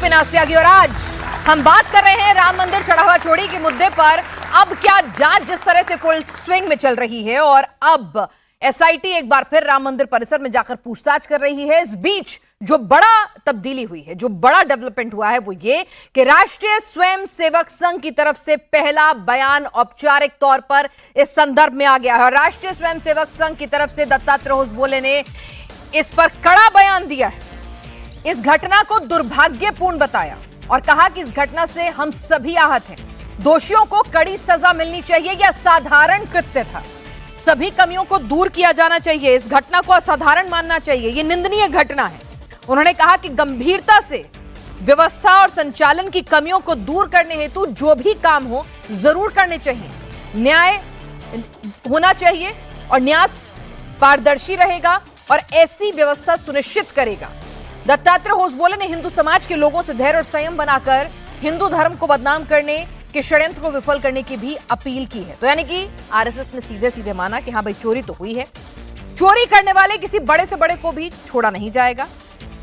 अविनाश त्यागी और आज हम बात कर रहे हैं राम मंदिर चढ़ावा चोरी के मुद्दे पर। अब क्या जांच जिस तरह से फुल स्विंग में चल रही है और अब एसआईटी एक बार फिर राम मंदिर परिसर में जाकर पूछताछ कर रही है। इस बीच जो बड़ा तब्दीली हुई है, जो बड़ा डेवलपमेंट हुआ है वो ये कि राष्ट्रीय स्वयंसेवक संघ की तरफ से पहला बयान औपचारिक तौर पर इस संदर्भ में आ गया है और राष्ट्रीय स्वयंसेवक संघ की तरफ से दत्तात्रेय होसबोले ने इस पर कड़ा बयान दिया है। इस घटना को दुर्भाग्यपूर्ण बताया और कहा कि इस घटना से हम सभी आहत हैं। दोषियों को कड़ी सजा मिलनी चाहिए। यह असाधारण कृत्य था, सभी कमियों को दूर किया जाना चाहिए। इस घटना को असाधारण मानना चाहिए, यह निंदनीय घटना है। उन्होंने कहा कि गंभीरता से व्यवस्था और संचालन की कमियों को दूर करने हेतु जो भी काम हो जरूर करने चाहिए। न्याय होना चाहिए और न्यास पारदर्शी रहेगा और ऐसी व्यवस्था सुनिश्चित करेगा। दत्तात्रेय होसबोले ने हिंदू समाज के लोगों से धैर्य और संयम बनाकर हिंदू धर्म को बदनाम करने के षड्यंत्र को विफल करने की भी अपील की है। तो यानी कि आरएसएस ने सीधे सीधे माना कि हाँ भाई, चोरी तो हुई है, चोरी करने वाले किसी बड़े से बड़े को भी छोड़ा नहीं जाएगा।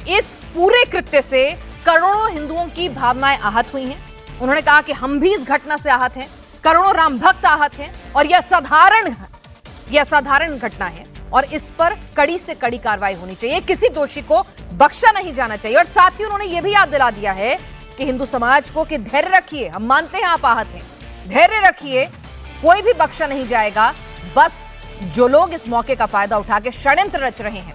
इस पूरे कृत्य से करोड़ों हिंदुओं की भावनाएं आहत हुई हैं। उन्होंने कहा कि हम भी इस घटना से आहत हैं, करोड़ों राम भक्त आहत हैं और यह असाधारण घटना है और इस पर कड़ी से कड़ी कार्रवाई होनी चाहिए। किसी दोषी को बख्शा नहीं जाना चाहिए। और साथ ही उन्होंने यह भी याद दिला दिया है कि हिंदू समाज को कि धैर्य रखिए, हम मानते हैं आप आहत हैं, धैर्य रखिए, कोई भी बख्शा नहीं जाएगा। बस जो लोग इस मौके का फायदा उठा के षड्यंत्र रच रहे हैं,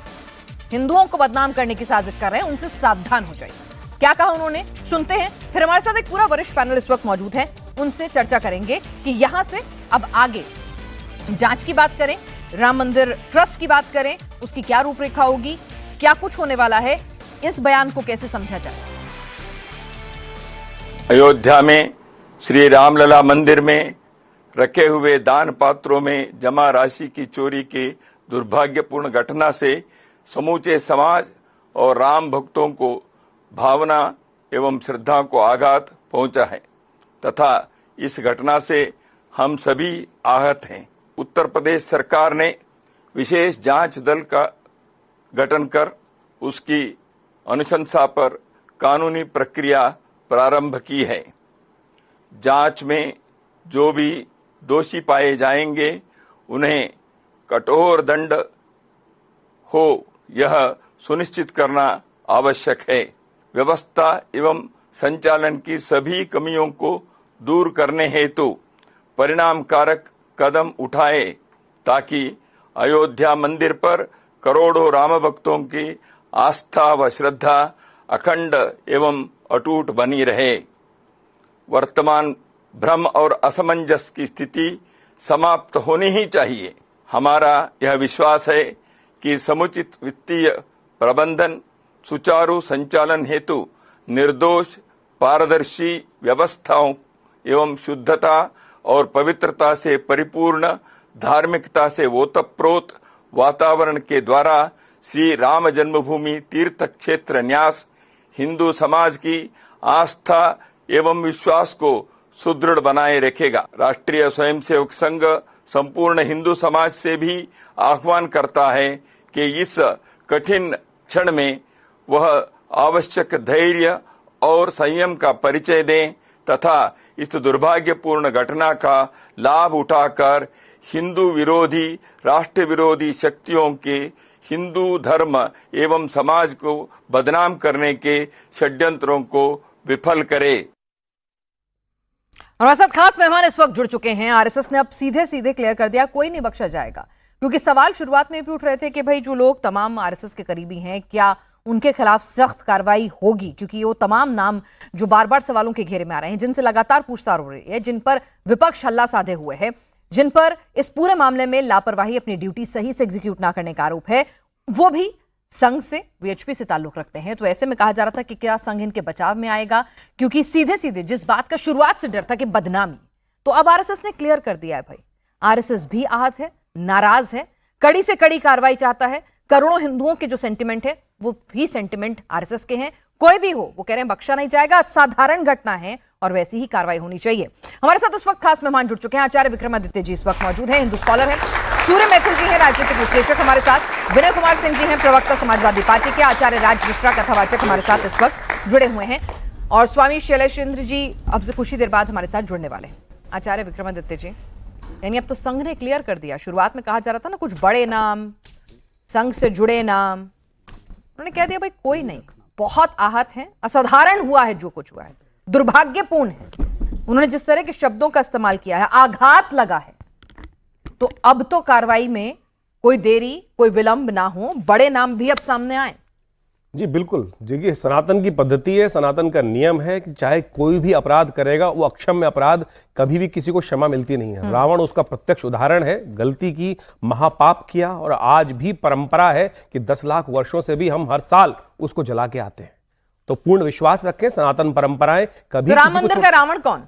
हिंदुओं को बदनाम करने की साजिश कर रहे हैं, उनसे सावधान हो जाइए। क्या कहा उन्होंने, सुनते हैं। फिर हमारे साथ एक पूरा वरिष्ठ पैनल इस वक्त मौजूद है, उनसे चर्चा करेंगे कि यहां से अब आगे जांच की बात करें, राम मंदिर ट्रस्ट की बात करें, उसकी क्या रूपरेखा होगी, क्या कुछ होने वाला है, इस बयान को कैसे समझा जाए। अयोध्या में श्री रामलला मंदिर में रखे हुए दान पात्रों में जमा राशि की चोरी की दुर्भाग्यपूर्ण घटना से समूचे समाज और राम भक्तों को भावना एवं श्रद्धा को आघात पहुंचा है तथा इस घटना से हम सभी आहत हैं। उत्तर प्रदेश सरकार ने विशेष जांच दल का गठन कर उसकी अनुशंसा पर कानूनी प्रक्रिया प्रारंभ की है। जांच में जो भी दोषी पाए जाएंगे उन्हें कठोर दंड हो, यह सुनिश्चित करना आवश्यक है। व्यवस्था एवं संचालन की सभी कमियों को दूर करने हेतु परिणामकारक कदम उठाए ताकि अयोध्या मंदिर पर करोड़ों राम भक्तों की आस्था व श्रद्धा अखंड एवं अटूट बनी रहे। वर्तमान भ्रम और असमंजस की स्थिति समाप्त होनी ही चाहिए। हमारा यह विश्वास है कि समुचित वित्तीय प्रबंधन, सुचारू संचालन हेतु निर्दोष पारदर्शी व्यवस्थाओं एवं शुद्धता और पवित्रता से परिपूर्ण, धार्मिकता से ओतप्रोत वातावरण के द्वारा श्री राम जन्मभूमि तीर्थ क्षेत्र न्यास हिंदू समाज की आस्था एवं विश्वास को सुदृढ़ बनाए रखेगा। राष्ट्रीय स्वयंसेवक संघ संपूर्ण हिंदू समाज से भी आह्वान करता है कि इस कठिन क्षण में वह आवश्यक धैर्य और संयम का परिचय दें तथा इस दुर्भाग्यपूर्ण घटना का लाभ उठाकर हिंदू विरोधी, राष्ट्र विरोधी शक्तियों के हिंदू धर्म एवं समाज को बदनाम करने के षड्यंत्रों को विफल करे। हमारे साथ खास मेहमान इस वक्त जुड़ चुके हैं। आरएसएस ने अब सीधे सीधे क्लियर कर दिया, कोई नहीं बख्शा जाएगा। क्योंकि सवाल शुरुआत में भी उठ रहे थे कि भाई जो लोग तमाम आरएसएस के करीबी हैं, क्या उनके खिलाफ सख्त कार्रवाई होगी, क्योंकि वो तमाम नाम जो बार बार सवालों के घेरे में आ रहे हैं, जिनसे लगातार पूछताछ हो रही है, जिन पर विपक्ष हल्ला साधे हुए है, जिन पर इस पूरे मामले में लापरवाही, अपनी ड्यूटी सही से एग्जीक्यूट ना करने का आरोप है, वो भी संघ से, वीएचपी से ताल्लुक रखते हैं। तो ऐसे में कहा जा रहा था कि क्या संघ इनके बचाव में आएगा, क्योंकि सीधे सीधे जिस बात का शुरुआत से डर था कि बदनामी, तो अब आरएसएस ने क्लियर कर दिया है भाई, आरएसएस भी आहत है, नाराज है, कड़ी से कड़ी कार्रवाई चाहता है। करोड़ों हिंदुओं के जो सेंटिमेंट है वो भी सेंटिमेंट आरएसएस के हैं। कोई भी हो, वो कह रहे हैं बख्शा नहीं जाएगा, साधारण घटना है और वैसी ही कार्रवाई होनी चाहिए। हमारे साथ इस वक्त खास मेहमान जुड़ चुके हैं। आचार्य विक्रमादित्य जी इस वक्त मौजूद हैं, हिंदू स्कॉलर हैं। सूर्य मैथिल जी हैं, राजनीतिक विश्लेषक हमारे साथ। विनय कुमार सिंह जी हैं, प्रवक्ता समाजवादी पार्टी के। आचार्य राज मिश्रा, कथावाचक हमारे साथ इस वक्त जुड़े हुए हैं। और स्वामी शैलेशेंद्र जी अब से कुछ ही देर बाद हमारे साथ जुड़ने वाले हैं। आचार्य विक्रमादित्य जी, यानी अब तो संघ ने क्लियर कर दिया। शुरुआत में कहा जा रहा था ना कुछ बड़े नाम, संघ से जुड़े नाम, उन्होंने कह दिया भाई कोई नहीं, बहुत आहत हैं, असाधारण हुआ है जो कुछ हुआ है, दुर्भाग्यपूर्ण है। उन्होंने जिस तरह के शब्दों का इस्तेमाल किया है, आघात लगा है, तो अब तो कार्रवाई में कोई देरी, कोई विलंब ना हो, बड़े नाम भी अब सामने आए। जी बिल्कुल, देखिए सनातन की पद्धति है, सनातन का नियम है कि चाहे कोई भी अपराध करेगा, वो अक्षम्य अपराध कभी भी किसी को क्षमा मिलती नहीं है। रावण उसका प्रत्यक्ष उदाहरण है, गलती की, महापाप किया, और आज भी परंपरा है कि 10 लाख वर्षों से भी हम हर साल उसको जला के आते हैं। तो पूर्ण विश्वास रखें, सनातन परंपराएं कभी तो राम मंदिर का रावण कौन?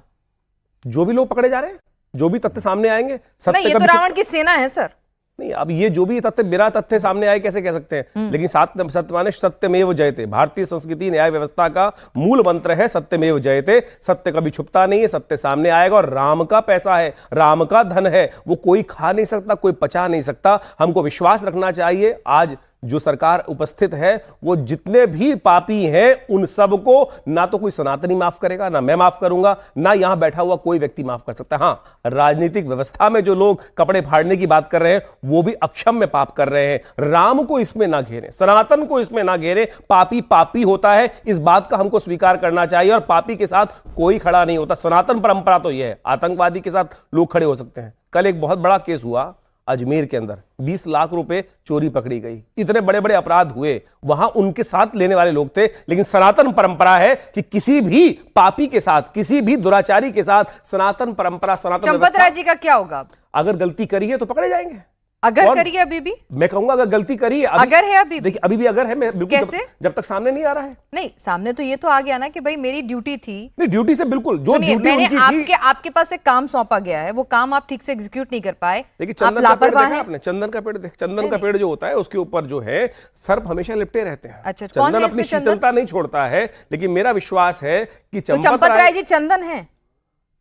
जो भी लोग पकड़े जा रहे हैं, जो भी तथ्य सामने आएंगे, सत्य नहीं, ये तो रावण की सेना है सर। नहीं, अब ये जो भी तथ्य बिना तथ्य सामने आए कैसे कह सकते हैं? लेकिन सत्य माने सत्यमेव जयते। भारतीय संस्कृति न्याय व्यवस्था का मूल मंत्र है सत्यमेव जयते। सत्य कभी छुपता नहीं है, सत्य सामने आएगा। और राम का पैसा है, राम का धन है, वो कोई खा नहीं सकता, कोई पचा नहीं सकता। हमको विश्वास रखना चाहिए, आज जो सरकार उपस्थित है वो जितने भी पापी हैं उन सबको ना तो कोई सनातनी माफ करेगा, ना मैं माफ करूंगा, ना यहां बैठा हुआ कोई व्यक्ति माफ कर सकता है। हां, राजनीतिक व्यवस्था में जो लोग कपड़े फाड़ने की बात कर रहे हैं वो भी अक्षम्य पाप कर रहे हैं। राम को इसमें ना घेरे, सनातन को इसमें ना घेरे। पापी पापी होता है, इस बात का हमको स्वीकार करना चाहिए, और पापी के साथ कोई खड़ा नहीं होता। सनातन परंपरा तो यह है, आतंकवादी के साथ लोग खड़े हो सकते हैं। कल एक बहुत बड़ा केस हुआ अजमेर के अंदर, 20 लाख रुपए चोरी पकड़ी गई। इतने बड़े बड़े अपराध हुए, वहां उनके साथ लेने वाले लोग थे। लेकिन सनातन परंपरा है कि किसी भी पापी के साथ, किसी भी दुराचारी के साथ सनातन परंपरा, सनातन चंपत राय जी का क्या होगा? अगर गलती करी है तो पकड़े जाएंगे। अगर करिए अभी भी, मैं कहूंगा अगर गलती करी है, अगर है अभी, देखिए अभी भी अगर है, मैं बिल्कुल कैसे? जब तक सामने नहीं आ रहा है। नहीं, सामने तो ये तो आ गया ना कि भाई मेरी ड्यूटी थी। नहीं, ड्यूटी से बिल्कुल, जो ड्यूटी मैंने उनकी थी, आपके पास एक काम सौंपा गया है, वो काम आप ठीक से एग्जीक्यूट नहीं कर पाए। देखिए चंदन का पेड़ देखा आपने? चंदन का पेड़ चंदन का पेड़ जो होता है उसके ऊपर जो है सर्प हमेशा लिपटे रहते हैं। अच्छा, चंदन अपनी शीतलता नहीं छोड़ता है। लेकिन मेरा विश्वास है कि चंपत राय जी चंदन है।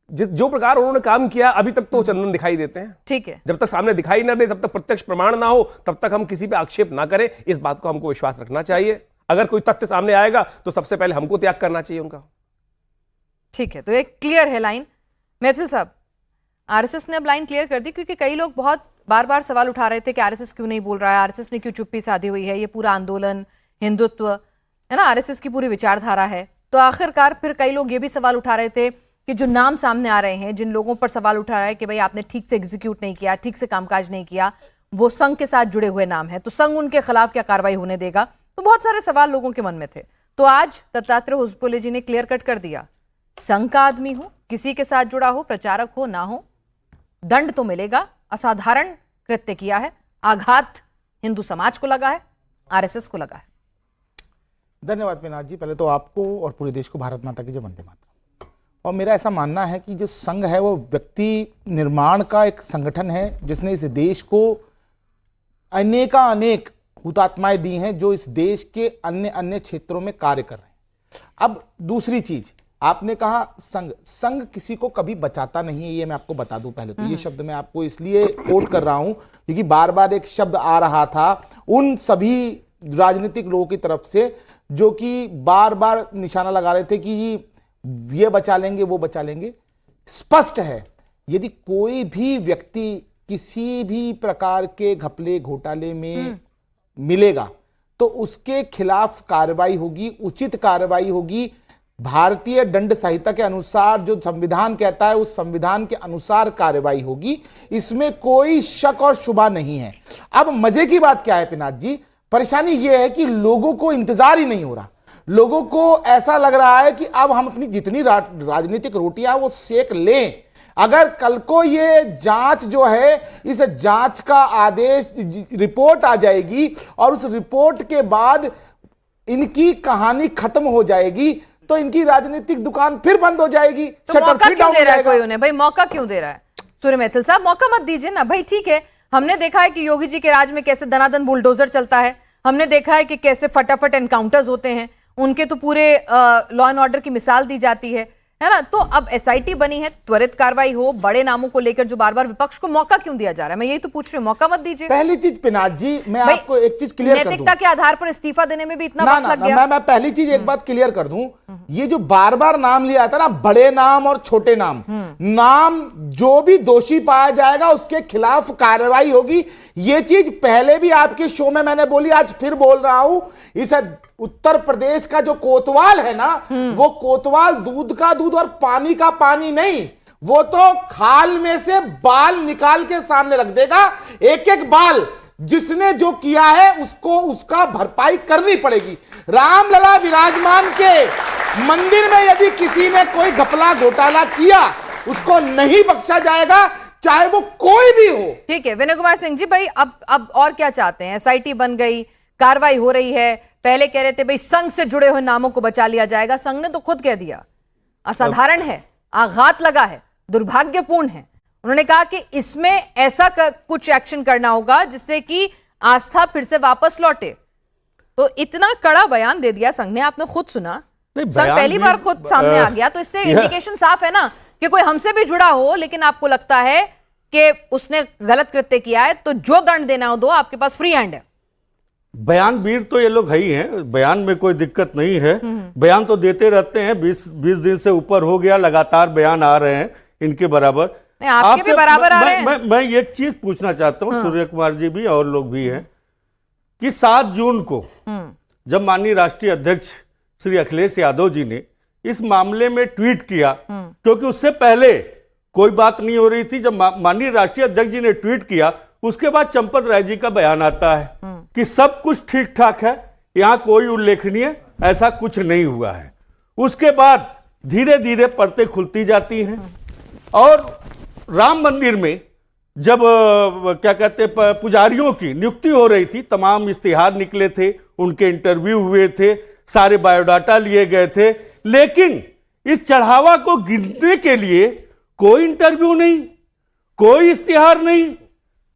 जो प्रकार उन्होंने काम किया, अभी तक तो चंदन दिखाई देते हैं। ठीक है, जब तक सामने दिखाई ना दे, जब तक प्रत्यक्ष प्रमाण ना हो, तब तक हम किसी पे आक्षेप ना करें। इस बात को हमको विश्वास रखना चाहिए। अगर कोई तथ्य सामने आएगा तो सबसे पहले हमको त्याग करना चाहिए उनका। ठीक है, तो एक क्लियर है लाइन। मैथिल साहब, आरएसएस ने अब लाइन क्लियर कर दी, क्योंकि कई लोग बहुत बार बार सवाल उठा रहे थे कि आरएसएस क्यों नहीं बोल रहा है, आरएसएस ने क्यों चुप्पी साधी हुई है, ये पूरा आंदोलन हिंदुत्व है ना, आरएसएस की पूरी विचारधारा है। तो आखिरकार फिर कई लोग ये भी सवाल उठा रहे थे कि जो नाम सामने आ रहे हैं, जिन लोगों पर सवाल उठा रहा है कि भाई आपने ठीक से एग्जीक्यूट नहीं किया, ठीक से कामकाज नहीं किया, वो संघ के साथ जुड़े हुए नाम है, तो संघ उनके खिलाफ क्या कार्रवाई होने देगा? तो बहुत सारे सवाल लोगों के मन में थे। तो आज दत्तात्रेय होसबोले जी ने क्लियर कट कर दिया, संघ का आदमी हो, किसी के साथ जुड़ा हो, प्रचारक हो ना हो, दंड तो मिलेगा। असाधारण कृत्य किया है, आघात हिंदू समाज को लगा है, आरएसएस को लगा है। धन्यवाद पिनाक जी। पहले तो आपको और पूरे देश को भारत माता की जय, वंदे मातरम। और मेरा ऐसा मानना है कि जो संघ है वो व्यक्ति निर्माण का एक संगठन है, जिसने इस देश को अनेक हुतात्माएं दी हैं, जो इस देश के अन्य क्षेत्रों में कार्य कर रहे हैं। अब दूसरी चीज, आपने कहा संघ किसी को कभी बचाता नहीं है, ये मैं आपको बता दूं। पहले तो ये शब्द मैं आपको इसलिए कोट कर रहा हूं क्योंकि बार बार एक शब्द आ रहा था उन सभी राजनीतिक लोगों की तरफ से जो कि बार बार निशाना लगा रहे थे कि ये बचा लेंगे, वो बचा लेंगे। स्पष्ट है, यदि कोई भी व्यक्ति किसी भी प्रकार के घपले घोटाले में मिलेगा तो उसके खिलाफ कार्रवाई होगी, उचित कार्रवाई होगी। भारतीय दंड संहिता के अनुसार जो संविधान कहता है, उस संविधान के अनुसार कार्रवाई होगी, इसमें कोई शक और शुबा नहीं है। अब मजे की बात क्या है पिनाक जी, परेशानी यह है कि लोगों को इंतजार ही नहीं हो रहा। लोगों को ऐसा लग रहा है कि अब हम अपनी जितनी राजनीतिक रोटियां वो सेक लें। अगर कल को ये जांच जो है, इस जांच का आदेश, रिपोर्ट आ जाएगी और उस रिपोर्ट के बाद इनकी कहानी खत्म हो जाएगी, तो इनकी राजनीतिक दुकान फिर बंद हो जाएगी। तो मौका क्यों दे रहा है कोई उन्हें? भाई मौका क्यों दे रहा है? सूर्य मैथिल साहब, मौका मत दीजिए ना भाई। ठीक है, हमने देखा है कि योगी जी के राज में कैसे दनादन बुलडोजर चलता है, हमने देखा है कि कैसे फटाफट एनकाउंटर्स होते हैं, उनके तो पूरे लॉ एंड ऑर्डर की मिसाल दी जाती है। है ना। तो अब एसआईटी बनी है, त्वरित कार्रवाई हो, बड़े नामों को लेकर जो बार बार विपक्ष को मौका क्यों दिया जा रहा है, मैं यही तो पूछ रही हूँ, मौका मत दीजिए। पहली चीज पिनाक जी, मैं भाई, आपको एक चीज क्लियर कर दूं, नैतिकता के आधार पर इस्तीफा देने में भी इतना ना वक्त ना लग ना, गया। मैं पहली चीज एक बात क्लियर कर दूं, ये जो बार बार नाम लिया था ना, बड़े नाम और छोटे नाम, नाम जो भी दोषी पाया जाएगा उसके खिलाफ कार्रवाई होगी। ये चीज पहले भी आपके शो में मैंने बोली, आज फिर बोल रहा हूं। इस उत्तर प्रदेश का जो कोतवाल है ना, वो कोतवाल दूध का दूध और पानी का पानी नहीं, वो तो खाल में से बाल निकाल के सामने रख देगा। एक एक बाल जिसने जो किया है उसको उसका भरपाई करनी पड़ेगी। रामलला विराजमान के मंदिर में यदि किसी ने कोई घपला घोटाला किया, उसको नहीं बख्शा जाएगा, चाहे वो कोई भी हो। ठीक है विनय कुमार सिंह जी, भाई अब और क्या चाहते हैं? एसआईटी बन गई, कार्रवाई हो रही है, पहले कह रहे थे भाई संघ से जुड़े हुए नामों को बचा लिया जाएगा, संघ ने तो खुद कह दिया असाधारण है, आघात लगा है, दुर्भाग्यपूर्ण है। उन्होंने कहा कि इसमें ऐसा कुछ एक्शन करना होगा जिससे कि आस्था फिर से वापस लौटे। तो इतना कड़ा बयान दे दिया संघ ने, आपने खुद सुना, संघ पहली बार खुद सामने आ गया, तो इससे इंडिकेशन साफ है ना कि कोई हमसे भी जुड़ा हो, लेकिन आपको लगता है कि उसने गलत कृत्य किया है, तो जो दंड देना हो दो, आपके पास फ्री हैंड है। बयानवीर तो ये लोग है ही हैं, बयान में कोई दिक्कत नहीं है, बयान तो देते रहते हैं, 20 दिन से ऊपर हो गया लगातार बयान आ रहे हैं इनके बराबर। आपके भी बराबर आ रहे हैं। मैं एक चीज पूछना चाहता हूँ, सूर्य कुमार जी भी और लोग भी हैं, कि 7 जून को जब माननीय राष्ट्रीय अध्यक्ष श्री अखिलेश यादव जी ने इस मामले में ट्वीट किया, क्योंकि उससे पहले कोई बात नहीं हो रही थी, जब माननीय राष्ट्रीय अध्यक्ष जी ने ट्वीट किया, उसके बाद चंपत राय जी का बयान आता है कि सब कुछ ठीक ठाक है, यहां कोई उल्लेखनीय ऐसा कुछ नहीं हुआ है। उसके बाद धीरे धीरे परतें खुलती जाती हैं, और राम मंदिर में जब क्या कहते हैं पुजारियों की नियुक्ति हो रही थी, तमाम इश्तिहार निकले थे, उनके इंटरव्यू हुए थे, सारे बायोडाटा लिए गए थे, लेकिन इस चढ़ावा को गिनने के लिए कोई इंटरव्यू नहीं, कोई इश्तिहार नहीं,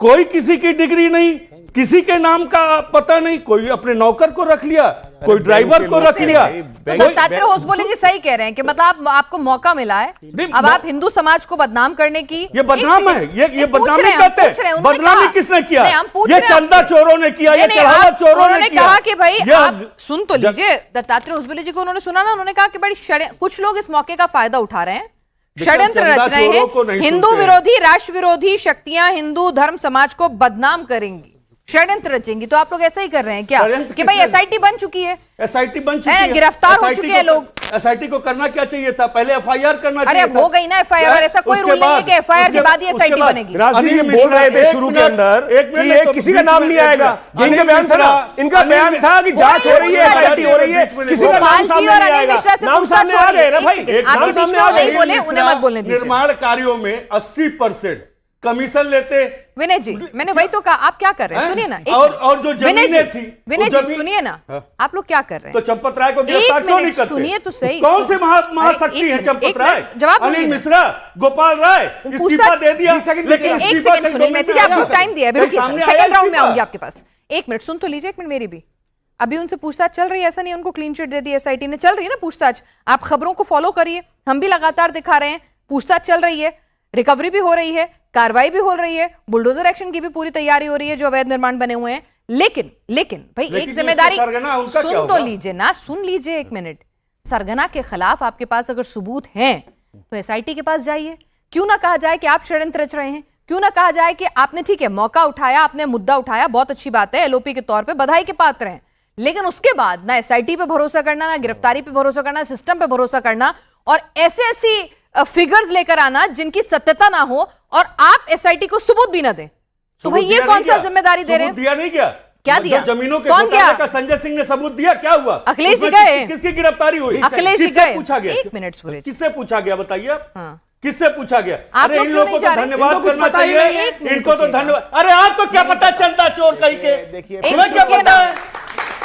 कोई किसी की डिग्री नहीं, किसी के नाम का पता नहीं, कोई अपने नौकर को रख लिया, कोई ड्राइवर को रख लिया। तो दत्तात्रेय होसबोले जी सही कह रहे हैं कि मतलब आपको मौका मिला है, अब आप हिंदू समाज को बदनाम करने की। ये बदनाम है, ये बदनामी कहते हैं। बदनामी किसने किया? ये चंदा चोरों ने किया, ये चढ़ावा चोरों ने किया। कहा कि भाई आप सुन तो लीजिए, दत्तात्रेय होसबोले जी को उन्होंने सुना ना, उन्होंने कहा कि बड़ी कुछ लोग इस मौके का फायदा उठा रहे हैं, षड्यंत्र रच रहे हैं, हिंदू विरोधी, राष्ट्र विरोधी शक्तियां हिंदू धर्म समाज को बदनाम करेंगी, षड्यंत्र रचेंगी। तो आप लोग ऐसा ही कर रहे हैं क्या कि भाई एसआईटी बन चुकी है, एसआईटी बन चुकी है, गिरफ्तार हो चुके हैं लोग। एसआईटी को करना क्या चाहिए था? पहले एफआईआर करना चाहिए था। अरे हो गई ना एफआईआर, ऐसा कोई रूल नहीं है कि एफआईआर के बाद ही एसआईटी बनेगी। राजीव जी बोल रहे थे शुरू के अंदर कि ये किसी का नाम नहीं आएगा, इनका बयान था ना, इनका बयान था कि जांच हो रही है, एसआईटी हो रही है, किसी का नाम सामने नहीं आएगा। नाम सामने आ गए ना भाई, एक नाम सामने आ गए। बोले उन्हें मत बोलने दीजिए। निर्माण कार्यों में 80% कमीशन लेते। विनय जी, मैंने वही तो कहा, आप क्या कर रहे हैं? सुनिए ना, और जो जमीनें थी, विनय जी सुनिए ना, आप लोग क्या कर रहे हैं? तो चंपत राय को गिरफ्तार क्यों नहीं करते? सुनिए तो सही, कौन से महाशक्ति हैं चंपत राय? अनिल मिश्रा, गोपाल राय इस्तीफा दे दिया, लेकिन इस्तीफा आपको टाइम दिया है, सेकंड राउंड में आऊंगी आपके पास। एक मिनट सुन तो लीजिए, एक मिनट मेरी भी। अभी उनसे पूछताछ चल रही है, ऐसा नहीं उनको क्लीन चिट दे दी एसआईटी ने, चल रही है ना पूछताछ। आप खबरों को फॉलो करिए, हम भी लगातार दिखा रहे हैं, पूछताछ चल रही है, रिकवरी भी हो रही है, कार्रवाई भी हो रही है, बुलडोजर एक्शन की भी पूरी तैयारी हो रही है जो अवैध निर्माण बने हुए हैं। लेकिन भाई एक जिम्मेदारी सुन तो लीजिए ना, सुन लीजिए एक मिनट। सरगना के खिलाफ आपके पास अगर सबूत हैं तो एसआईटी के पास जाइए। क्यों ना कहा जाए कि आप षड्यंत्र रच रहे हैं, क्यों ना कहा जाए कि आपने ठीक है मौका उठाया, आपने मुद्दा उठाया, बहुत अच्छी बात है, एलओपी के तौर पे बधाई के पात्र हैं, लेकिन उसके बाद ना एसआईटी पे भरोसा करना, ना गिरफ्तारी पे भरोसा करना, सिस्टम पे भरोसा करना, और ऐसी फिगर्स लेकर आना जिनकी सत्यता ना हो, और आप एसआईटी को सबूत भी ना दें। तो भाई ये कौन सा जिम्मेदारी दे रहे हैं? दिया नहीं क्या? क्या दिया? जमीनों के कौन गया? का संजय सिंह ने सबूत दिया, क्या हुआ? अखिलेश जी गए, किसकी गिरफ्तारी हुई? अखिलेश जी गए। पूछा गया? एक मिनट सूरज, किससे पूछा गया बताइए आप? हाँ। किससे पूछा गया? आप अरे इन लोगों को तो धन्यवाद करना पता ही चाहिए, नहीं है। इनको तो धन्यवाद। अरे आपको क्या पता चलता चोर कहीं के? देखिए तुम्हें क्या पता है?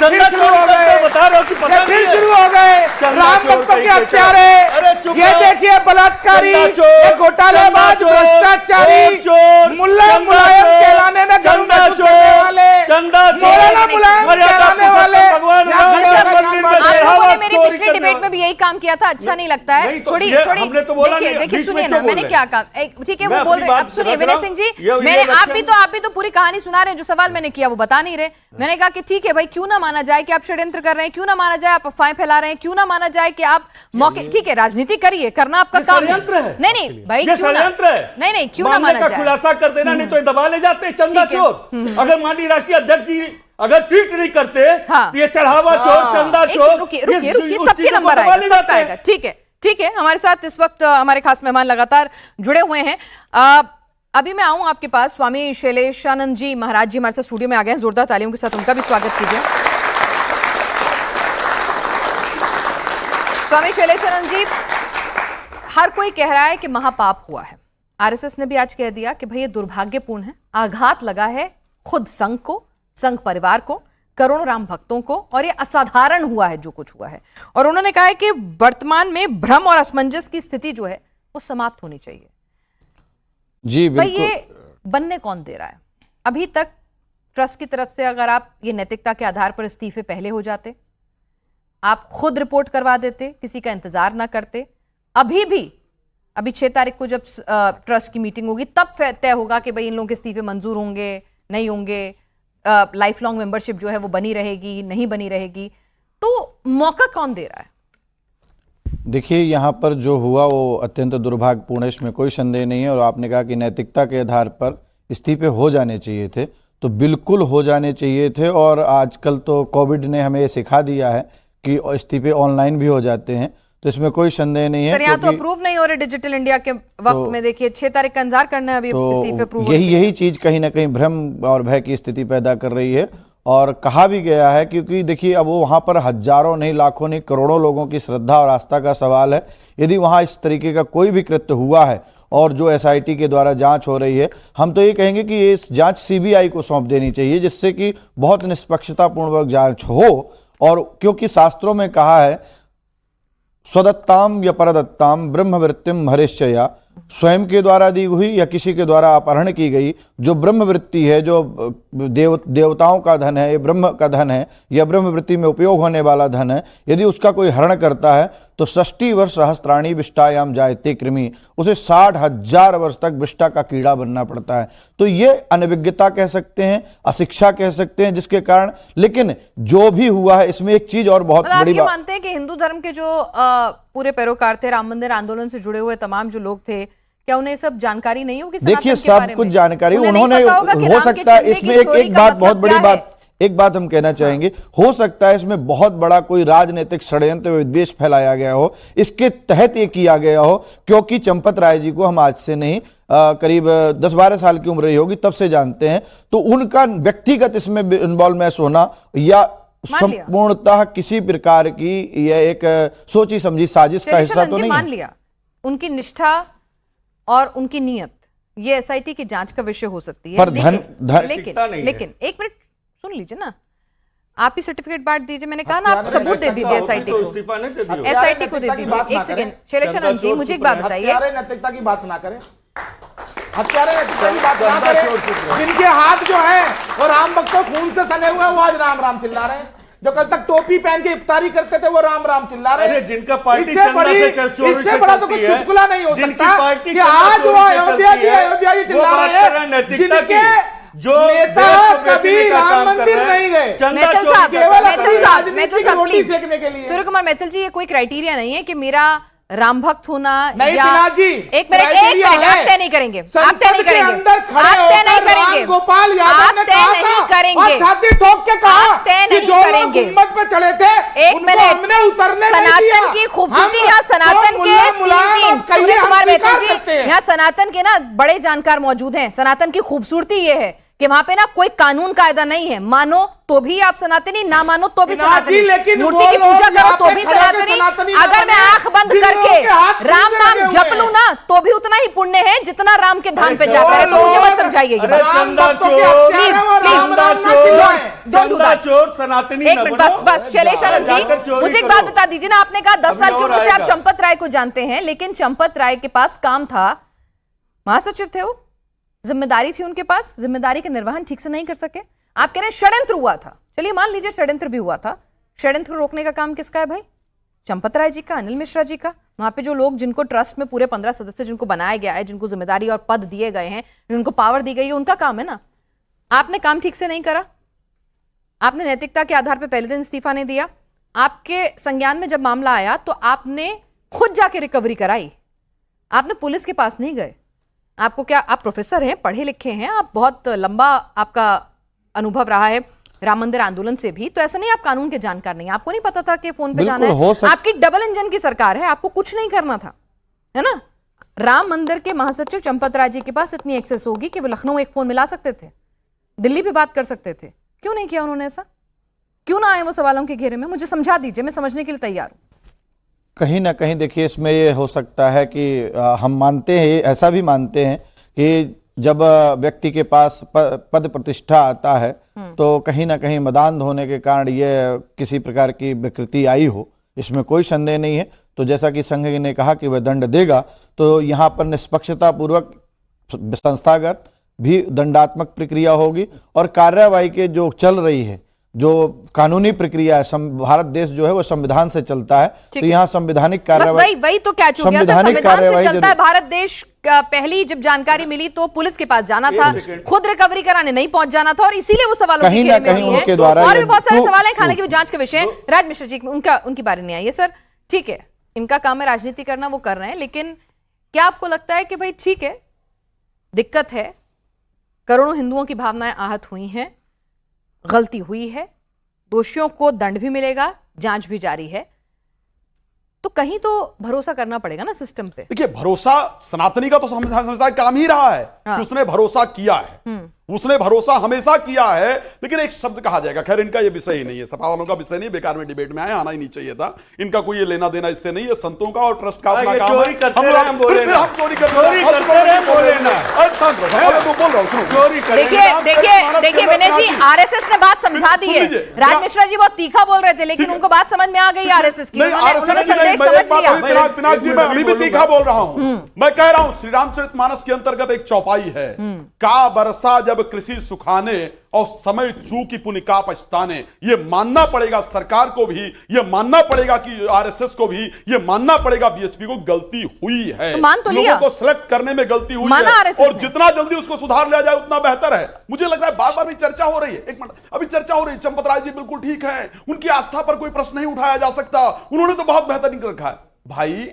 चंदा फिर शुरू हो गए, बता रहे हो कि पता ये फिर नहीं है। शुरू हो गए चंदा राम चोर भक्तों के कहीं के हत्यारे। अरे चुप ये रहो। देखिए बलात्कारी, चंदा चोर, ये घोटालेबाज, चंदा चोर, भ्रष्टाचारी, चोर, मुल्ला चंदा मुलायम चोर, कहलाने में गर्व चंदा महसूस चोर, करने वाले, चंदा चोर, मौलाना मुलायम मर्यादा कहलाने पुरुषोत्तम वाले, भगवान यहाँ राम खड़े के होकर मंदिर क्या में बात आप है? लोगों ने चढ़ावा मेरी चोरी पिछली करने डिबेट वाले। में भी यही काम किया था, अच्छा नहीं लगता है? नहीं तो थोड़ी ये थोड़ी हमने तो बोला देखिए नहीं, देखिए बीच में सुनिए क्यों ना, बोल मैंने रहे क्या हैं? कहा, ठीक है मैं वो बोल अपनी रहे हैं। अब बात सुनिए रख विनय रहा सिंह हूं। जी, ये मैंने इलेक्शन- आप भी तो पूरी कहानी सुना रहे हैं, जो सवाल मैंने किया वो बता नहीं रहे। मैंने कहा कि ठीक है भाई, क्यों ना माना जाए कि आप षड्यंत्र कर रहे हैं, क्यों ना माना जाए आप अफवाहें फैला रहे हैं, क्यों ना माना जाए कि आप मौके, ठीक है राजनीति करिए, करना आपका ये काम षड्यंत्र है। नहीं नहीं भाई, ये क्यों ना, षड्यंत्र है। नहीं क्यों ना मामले माना का जाए। खुलासा कर देना, नहीं तो ये दबा ले जाते चंदा ठीक है। चोर। अगर माननीय राष्ट्रीय अध्यक्ष जी अगर ट्वीट नहीं करते हाँ। तो ये चढ़ावा चोर, चंदा एक चोर, रुकिए ये रुकिए रुकिए, उस सबके चीजों को नंबर दबा आएगा, ले सबका जाते हैं। आएगा। ठीक है हमारे साथ इस वक्त हमारे खास मेहमान लगातार जुड़े हुए हैं। अभी मैं आऊं आपके पास, स्वामी शैलेशानंद जी महाराज जी हमारे साथ स्टूडियो में आ गए हैं, जोरदार तालियों के साथ उनका भी स्वागत कीजिए। स्वामी शैलेशानंद जी, हर कोई कह रहा है कि महापाप हुआ है, आरएसएस ने भी आज कह दिया कि भाई ये दुर्भाग्यपूर्ण है, आघात लगा है खुद संघ को, संघ परिवार को, करोड़ों राम भक्तों को, और ये असाधारण हुआ है जो कुछ हुआ है। और उन्होंने कहा है कि वर्तमान में भ्रम और असमंजस की स्थिति जो है वो समाप्त होनी चाहिए। जी भाई बिल्कुल। ये बनने कौन दे रहा है? अभी तक ट्रस्ट की तरफ से अगर आप ये नैतिकता के आधार पर इस्तीफे पहले हो जाते, आप खुद रिपोर्ट करवा देते, किसी का इंतजार ना करते, अभी 6 तारीख को जब ट्रस्ट की मीटिंग होगी तब तय होगा कि भाई इन लोगों के इस्तीफे मंजूर होंगे नहीं होंगे, लाइफ लॉन्ग मेंबरशिप जो है वो बनी रहेगी नहीं बनी रहेगी, तो मौका कौन दे रहा है? देखिए यहाँ पर जो हुआ वो अत्यंत दुर्भाग्यपूर्ण है, इसमें कोई संदेह नहीं है। और आपने कहा कि नैतिकता के आधार पर इस्तीफे हो जाने चाहिए थे, तो बिल्कुल हो जाने चाहिए थे। और आजकल तो कोविड ने हमें ये सिखा दिया है कि इस्तीफे ऑनलाइन भी हो जाते हैं, तो इसमें कोई संदेह नहीं है। सर यहाँ तो अप्रूव नहीं हो रहे डिजिटल इंडिया के वक्त में, देखिए 6 तारीख का इंतजार करना है अभी इस्तीफे अप्रूव तो यही चीज कहीं ना कहीं भ्रम और भय की स्थिति पैदा कर रही है। और कहा भी गया है, क्योंकि देखिए अब वो वहाँ पर हजारों नहीं, लाखों नहीं, करोड़ों लोगों की श्रद्धा और आस्था का सवाल है। यदि वहाँ इस तरीके का कोई भी कृत्य हुआ है और जो एसआईटी के द्वारा जांच हो रही है, हम तो ये कहेंगे कि ये जांच सीबीआई को सौंप देनी चाहिए, जिससे कि बहुत निष्पक्षतापूर्वक जांच हो। और क्योंकि शास्त्रों में कहा है स्वदत्ताम या परदत्ताम ब्रह्मवृत्तिम हरिश्चया, स्वयं के द्वारा दी हुई या किसी के द्वारा अपहरण की गई जो ब्रह्मवृत्ति है, जो देवताओं का धन है, ये ब्रह्म का धन है या ब्रह्मवृत्ति में उपयोग होने वाला धन है, यदि उसका कोई हरण करता है तो 60 वर्ष सहस्त्राणी विष्टायाम जायते कृमि, उसे 60,000 वर्ष तक विष्टा का कीड़ा बनना पड़ता है। तो ये अनभिज्ञता कह सकते हैं, अशिक्षा कह सकते हैं, जिसके कारण, लेकिन जो भी हुआ है इसमें एक चीज और बहुत बड़ी बात, मानते हैं कि हिंदू धर्म के जो पूरे पैरोकार थे, राम मंदिर आंदोलन से जुड़े हुए तमाम जो लोग थे, क्या उन्हें सब जानकारी नहीं होगी? देखिए सब कुछ जानकारी उन्होंने, हो सकता है इसमें एक बात, बहुत बड़ी बात, एक बात हम कहना चाहेंगे, हो सकता है इसमें बहुत बड़ा कोई राजनीतिक षड्यंत्र विद्वेष फैलाया गया हो, इसके तहत ये किया गया हो। क्योंकि चंपत राय जी को हम आज से नहीं, करीब 10-12 साल की उम्र रही होगी तब से जानते हैं, तो उनका व्यक्तिगत इसमें इन्वॉल्वमेंट होना या संपूर्णतः किसी प्रकार की यह एक सोची समझी साजिश का हिस्सा तो नहीं मान लिया। उनकी निष्ठा और उनकी नियत ये एसआईटी की जांच का विषय हो सकती है, पर लेकिन एक मिनट सुन लीजिए ना, आप ही सर्टिफिकेट बांट दीजिए। मैंने कहा ना, आप सबूत दे दीजिए एसआईटी को, एसआईटी को दे दीजिए। एक सेकंड शैलेशानंद जी, मुझे एक बात बताइए, नैतिकता की बात ना करें, हत्यारे नैतिकता की बात ना करें। जिनके हाथ जो है वो राम भक्तों खून से सने हुए, वो आज राम राम चिल्ला रहे हैं। जो कल तक टोपी पहन के इफ्तारी करते थे वो राम राम चिल्ला रहे हैं। जिनका पार्टी इससे बड़ा तो कुछ चुटकुला नहीं हो सकता कि आज वो अयोध्या जी चिल्ला रहे हैं, जिनके जो नेता कभी राम मंदिर नहीं गए, केवल अपनी राजनीति की रोटी सेकने के लिए। सूर्य कुमार मैथिल जी, ये कोई क्राइटेरिया नहीं है कि मेरा राम भक्त होना नहीं, या जी, एक मिनट आप तय नहीं करेंगे, आप तय नहीं करेंगे, अंदर खड़े होकर राम गोपाल यादव ने कहा था और छाती ठोक के कहा कि जो लोग गुम्बद पे चढ़े थे उनको हमने उतरने नहीं दिया। सनातन की खूबसूरती, यहाँ सनातन के सूर्य कुमार मैथिल जी, यहाँ सनातन के ना बड़े जानकार मौजूद हैं। सनातन की खूबसूरती ये है कि वहां पे ना कोई कानून कायदा नहीं है, मानो तो भी आप सनातनी, ना मानो तो भी सनातनी, मूर्ति की पूजा करो तो भी सनातनी। अगर मैं आंख बंद करके राम नाम जप लूं ना, तो भी उतना ही पुण्य है जितना राम के धाम पे जाता है। तो मुझे मत समझाइए ये अरे बात। चंदा चोर, Please, चंदा please, चोर, don't do चंदा that. चोर सनातनी एक न मिनट, बनो। बस शैलेश आनंद जाकर जी, चोरी मुझे एक करो। बात बता दीजिए ना, आपने कहा 10 अभी साल की और उम्र से आप आएगा। चंपत राय को जानते हैं, लेकिन चंपत राय के पास काम था, महासचिव थे वो, जिम्मेदारी थी उनके पास, जिम्मेदारी का निर्वहन ठीक से नहीं कर सके। आप कह रहे हैं षड्यंत्र हुआ था, चलिए मान लीजिए षड्यंत्र भी हुआ था। षड्यंत्र रोकने का काम किसका है भाई? चंपत राय जी का, अनिल मिश्रा जी का। वहां पे जो लोग, जिनको ट्रस्ट में पूरे 15 सदस्य जिनको बनाया गया है, जिनको जिम्मेदारी और पद दिए गए हैं, जिनको पावर दी गई है, उनका काम है ना। आपने काम ठीक से नहीं करा, आपने नैतिकता के आधार पर पहले दिन इस्तीफा नहीं दिया। आपके संज्ञान में जब मामला आया तो आपने खुद जाके रिकवरी कराई, आपने पुलिस के पास नहीं गए। आपको क्या, आप प्रोफेसर हैं, पढ़े लिखे हैं, आप बहुत लंबा आपका अनुभव रहा है राम मंदिर आंदोलन से भी, तो ऐसा नहीं आप कानून के जानकार नहीं, आपको नहीं पता था कि फोन पे जाना है। आपकी डबल इंजन की सरकार है, आपको कुछ नहीं करना था, है ना। राम मंदिर के महासचिव चंपत राय जी के पास इतनी एक्सेस होगी कि वो लखनऊ एक फोन मिला सकते थे, दिल्ली भी बात कर सकते थे। क्यों नहीं किया उन्होंने ऐसा? क्यों ना आए वो सवालों के घेरे में? मुझे समझा दीजिए, मैं समझने के लिए तैयार हूं। कहीं ना कहीं देखिए, इसमें ये हो सकता है कि हम मानते हैं, ऐसा भी मानते हैं कि जब व्यक्ति के पास पद प्रतिष्ठा आता है तो कहीं ना कहीं मदान होने के कारण ये किसी प्रकार की विकृति आई हो, इसमें कोई संदेह नहीं है। तो जैसा कि संघ ने कहा कि वह दंड देगा, तो यहाँ पर निष्पक्षता पूर्वक संस्थागत भी दंडात्मक प्रक्रिया होगी और कार्यवाही के जो चल रही है, जो कानूनी प्रक्रिया है, भारत देश जो है वो संविधान से चलता है, तो यहाँ संवैधानिक कार्यवाही, वही तो क्या चुक गया, संवैधानिक कार्यवाही चलता है भारत देश। पहली जब जानकारी मिली तो पुलिस के पास जाना था, खुद रिकवरी कराने नहीं पहुंच जाना था, और इसीलिए वो सवालों कहीं ना कहीं उनके द्वारा और भी बहुत सारे सवाल हैं खाने की जांच के विषय। राज मिश्रा जी, उनकी बारी नहीं आई है। सर ठीक है, इनका काम है राजनीति करना, वो कर रहे हैं, लेकिन क्या आपको लगता है कि भाई ठीक है, दिक्कत है, करोड़ों हिंदुओं की भावनाएं आहत हुई हैं, गलती हुई है, दोषियों को दंड भी मिलेगा, जांच भी जारी है, तो कहीं तो भरोसा करना पड़ेगा ना सिस्टम पे। देखिए, भरोसा सनातनी का तो हमेशा काम ही रहा है कि उसने भरोसा किया है, उसने भरोसा हमेशा किया है। लेकिन एक शब्द कहा जाएगा, खैर इनका ये विषय ही नहीं है, सपा वालों का विषय नहीं, बेकार में डिबेट में आए, आना ही नहीं चाहिए था, इनका कोई ये लेना देना इससे नहीं है, संतों का और ट्रस्ट का अपना काम है। चोरी करते रहे, हम बोले ना। हम चोरी करते चोरी करते रहे, बोले ना। देखिए विनय जी, आरएसएस ने बात समझा दी है। राज मिश्रा जी बहुत तीखा बोल रहे थे, लेकिन उनको बात समझ में आ गई आरएसएस की, उन्होंने संदेश समझ लिया। पिनाक जी, मैं अभी भी तीखा बोल रहा हूं। मैं कह रहा हूं, श्री रामचरितमानस के अंतर्गत एक चौपाई है, का बरसा जब कृषि सुखाने और समय चूकी पुनि का पछताने। ये मानना पड़ेगा सरकार को भी, ये मानना पड़ेगा कि आरएसएस को भी, ये मानना पड़ेगा बीएचपी को, गलती हुई है, तो मान तो लिया, लोगों को सिलेक्ट करने में गलती हुई माना है, RSS और जितना जल्दी उसको सुधार लिया जाए उतना बेहतर है। मुझे लग रहा है बार बार भी चर्चा हो रही है, एक मिनट, अभी चर्चा हो रही है, चंपत राय जी बिल्कुल ठीक है, उनकी आस्था पर कोई प्रश्न नहीं उठाया जा सकता, उन्होंने तो बहुत बेहतरीन रखा है। भाई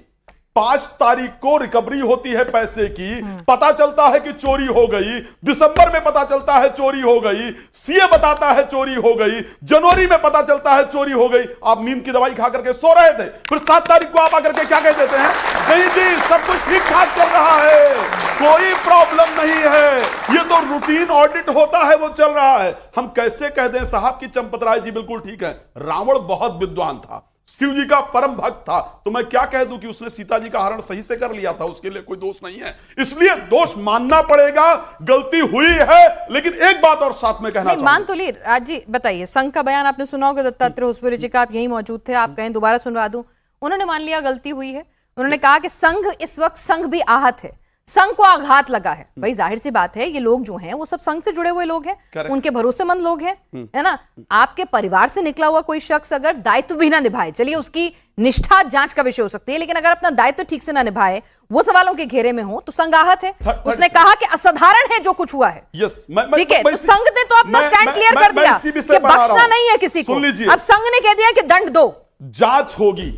5 तारीख को रिकवरी होती है पैसे की, पता चलता है कि चोरी हो गई, दिसंबर में पता चलता है चोरी हो गई, सीए बताता है चोरी हो गई, जनवरी में पता चलता है चोरी हो गई, आप नींद की दवाई खा करके सो रहे थे, फिर 7 तारीख को आप आकर के क्या कह देते हैं, नहीं जी सब कुछ ठीक ठाक चल रहा है, कोई प्रॉब्लम नहीं है, ये तो रूटीन ऑडिट होता है वो चल रहा है। हम कैसे कह दें साहब कि चंपत राय जी बिल्कुल ठीक है? रावण बहुत विद्वान था, शिव जी का परम भक्त था, तो मैं क्या कह दूं कि उसने सीता जी का हरण सही से कर लिया था, उसके लिए कोई दोष नहीं है, इसलिए दोष मानना पड़ेगा, गलती हुई है। लेकिन एक बात और साथ में कहना मान तो ली। राज जी बताइए, संघ का बयान आपने सुना होगा, दत्तात्रेय होसपुरी जी का, आप यही मौजूद थे, आप कहें दोबारा सुनवा दूं। उन्होंने मान लिया गलती हुई है, उन्होंने कहा कि संघ इस वक्त, संघ भी आहत है, संघ को आघात लगा है। भाई जाहिर सी बात है, ये लोग जो हैं वो सब संघ से जुड़े हुए लोग हैं, उनके भरोसेमंद लोग हैं, है ना। आपके परिवार से निकला हुआ कोई शख्स अगर दायित्व भी ना निभाए, चलिए उसकी निष्ठा जांच का विषय हो सकती है, लेकिन अगर अपना दायित्व ठीक से ना निभाए, वो सवालों के घेरे में हो, तो संघ आहत है। उसने कहा कि असाधारण है जो कुछ हुआ है, ठीक है, तो संघ ने तो अपना स्टैंड क्लियर कर दिया कि बख्शना नहीं है किसी को। अब संघ ने कह दिया कि दंड दो, जांच होगी,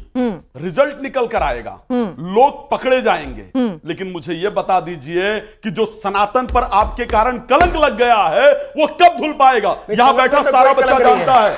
रिजल्ट निकल कर आएगा, लोग पकड़े जाएंगे, लेकिन मुझे यह बता दीजिए कि जो सनातन पर आपके कारण कलंक लग गया है वो कब धुल पाएगा? यहां बैठा सारा बच्चा जानता है,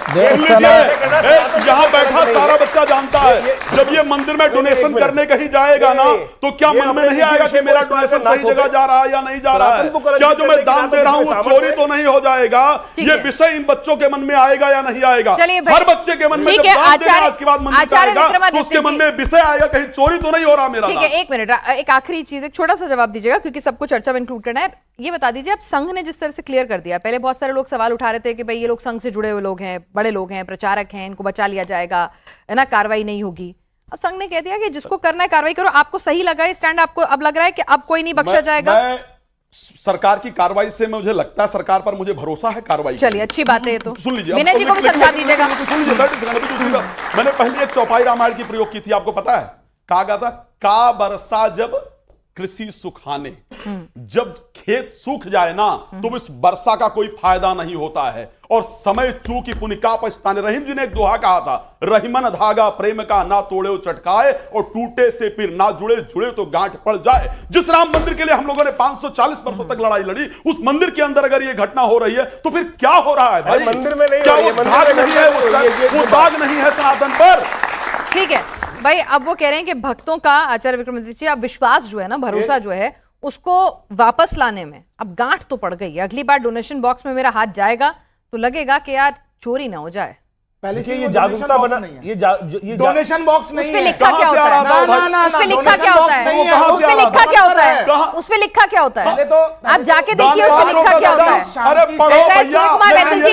यहां बैठा सारा बच्चा जानता है, जब ये मंदिर में डोनेशन करने कहीं जाएगा ना, तो क्या मन में नहीं आएगा कि मेरा डोनेशन सही जगह जा रहा है या नहीं जा रहा है? क्या जो मैं दान दे रहा हूं वो चोरी तो नहीं हो जाएगा? ये विषय इन बच्चों के मन में आएगा या नहीं आएगा? हर बच्चे के मन में, जब दान देने आज के बाद मंदिर आचार्य जाएगा तो विक्रमादित्य उसके मन जी। में विषय आएगा, कहीं चोरी तो नहीं हो रहा मेरा ठीक नाम। है, एक मिनट, एक आखिरी चीज, एक छोटा सा जवाब दीजिएगा क्योंकि सबको चर्चा में इंक्लूड करना है। ये बता दीजिए, अब संघ ने जिस तरह से क्लियर कर दिया, पहले बहुत सारे लोग सवाल उठा रहे थे कि भाई ये लोग संघ से जुड़े हुए लोग हैं, बड़े लोग हैं, प्रचारक हैं, इनको बचा लिया जाएगा, है ना, कार्रवाई नहीं होगी। अब संघ ने कह दिया कि जिसको करना है कार्रवाई करो। आपको सही लगा है स्टैंड? आपको अब लग रहा है कि अब कोई नहीं बख्शा जाएगा? मैं सरकार की कार्रवाई से मुझे लगता है, सरकार पर मुझे भरोसा है कार्रवाई। चलिए, अच्छी बात है ये तो। सुन लीजिए, विनय जी को भी समझा दीजिएगा। सुन लीजिए, 30 सेकंड, अभी दूसरी बात। मैंने पहले एक चौपाई रामायण की प्रयोग की थी, आपको पता है? कहा गया था, का बरसा जब कृषि सुखाने, जब खेत सूख जाए ना तो इस वर्षा का कोई फायदा नहीं होता है। और समय चूकी पुनिका पछताने। रहीम जी ने एक दोहा कहा था, रहीमन धागा प्रेम का ना तोड़े चटकाए, और टूटे से फिर ना जुड़े, जुड़े तो गांठ पड़ जाए। जिस राम मंदिर के लिए हम लोगों ने 540 वर्षों तक लड़ाई लड़ी, उस मंदिर के अंदर अगर ये घटना हो रही है तो फिर क्या हो रहा है भाई? मंदिर में नहीं क्या हो रही वो है, दाग मंदिर में नहीं है? वो दाग नहीं है सनातन पर? ठीक है भाई, अब वो कह रहे हैं कि भक्तों का, आचार्य विक्रमादित्य जी, अब विश्वास जो है ना, भरोसा जो है, उसको वापस लाने में अब गांठ तो पड़ गई है। अगली बार डोनेशन बॉक्स में मेरा हाथ जाएगा तो लगेगा कि यार चोरी ना हो जाए। पहले देखिए, चीज़ ये वो जागरूकता donation बना, box नहीं है। ये डोनेशन बॉक्स नहीं उसपे है। लिखा क्या कहाँ से होता आ है? रहा था? ना, उसपे लिखा donation क्या होता box है? नहीं है। उसपे लिखा क्या होता है? कहाँ? उसपे लिखा क्या होता है? पहले तो आप जाके देखिए उसपे लिखा क्या होता है। अरे पढ़ो ऐसा है, भैया। सूर्य कुमार बैतल जी,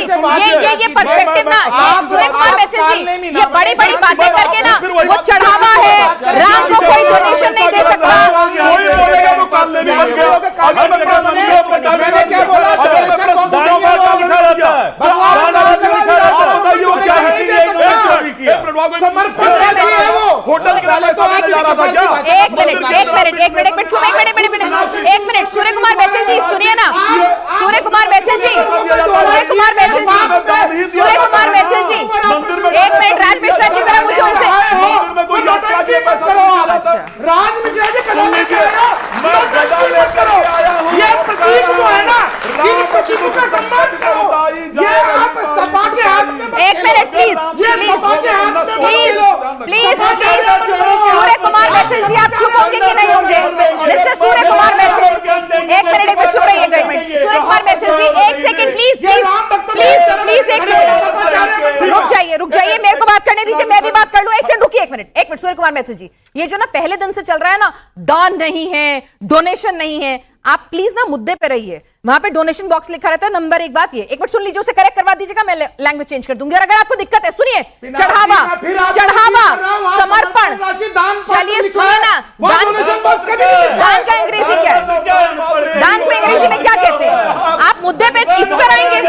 ये पर्सपेक्टिव ना, आप सूर्य कुमार आप बैतल कान में जी, भी ये ना बड़ी बड़ी बने। बातें करके ना, फिर वही वो बात- चढ़ावा है, राम को कोई डोनेशन नहीं दे सकता। कोई बोलेगा वो कान लेने बन गया। अगर मैं कान लेने बन गया, मैंने क्या बोला? अगर मैं donation box दान नहीं है, का वो लिखा रहता है। भगवान दान का का लिखा रहता है। donation बताइए वो क्या है? नहीं दे सकता। चोरी किया। एक मिनट, वहाँ कोई- समर्पण करती है वो। होटल के पहले तो पैसा लेने जा रहा था क्या? एक मिनट, सूर्य कुमार बैतल जी सुनिए ना, सूर्य कुमार बैतल जी, सूर्य कुमार बैतल जी, सूर्य कुमार बैतल जी, एक मिनट, राज मिश्रा जी जरा मुझे उनसे, मंदिर में कोई यात्रा के पैसा करो नहीं आप। जा रहा था। राज मिश्रा जी कदम सुन लेके लीजिए, आया। मैं गदा लेकर आया हूँ। ये प्रतीक जो है ना, इन प्रतीकों का सम्मान करो। ये आप सपा के हाथ में मत एक खेलो। मिनट प्लीज, ये सपा के हाथ में मत प्लीज खेलो। प्लीज सपा के प्लीज, हाथ में मत खेलो। सूर्य कुमार बैतल जी, आप चुप होंगे कि नहीं होंगे? मिस्टर सूर्य कुमार बैतल, एक मिनट चुप रहिएगा, एक मिनट। सूर्य कुमार बैतल जी, एक सेकंड प्लीज, ये राम भक्तों के प्लीज तरफ प्लीज, एक सेकंड रुक जाइए, मेरे को बात करने दीजिए, मैं भी बात कर लूं। एक सेकंड रुकिए, एक मिनट। सूर्य कुमार बैतल जी, ये जो ना पहले दिन से चल रहा है ना, दान नहीं है, डोनेशन नहीं है, आप प्लीज ना मुद्दे पे रहिए। वहां पे डोनेशन बॉक्स लिखा रहता है, नंबर एक बात ये, एक मिनट सुन लीजिए, उसे करेक्ट करवा दीजिएगा, मैं लैंग्वेज चेंज कर दूंगी। और अगर आपको दिक्कत है, सुनिए, चढ़ावा, समर्पण, चलिए सुनिए ना, दान का अंग्रेजी क्या है? दान को अंग्रेजी में क्या कहते हैं? आप मुद्दे पे इस पर आएंगे।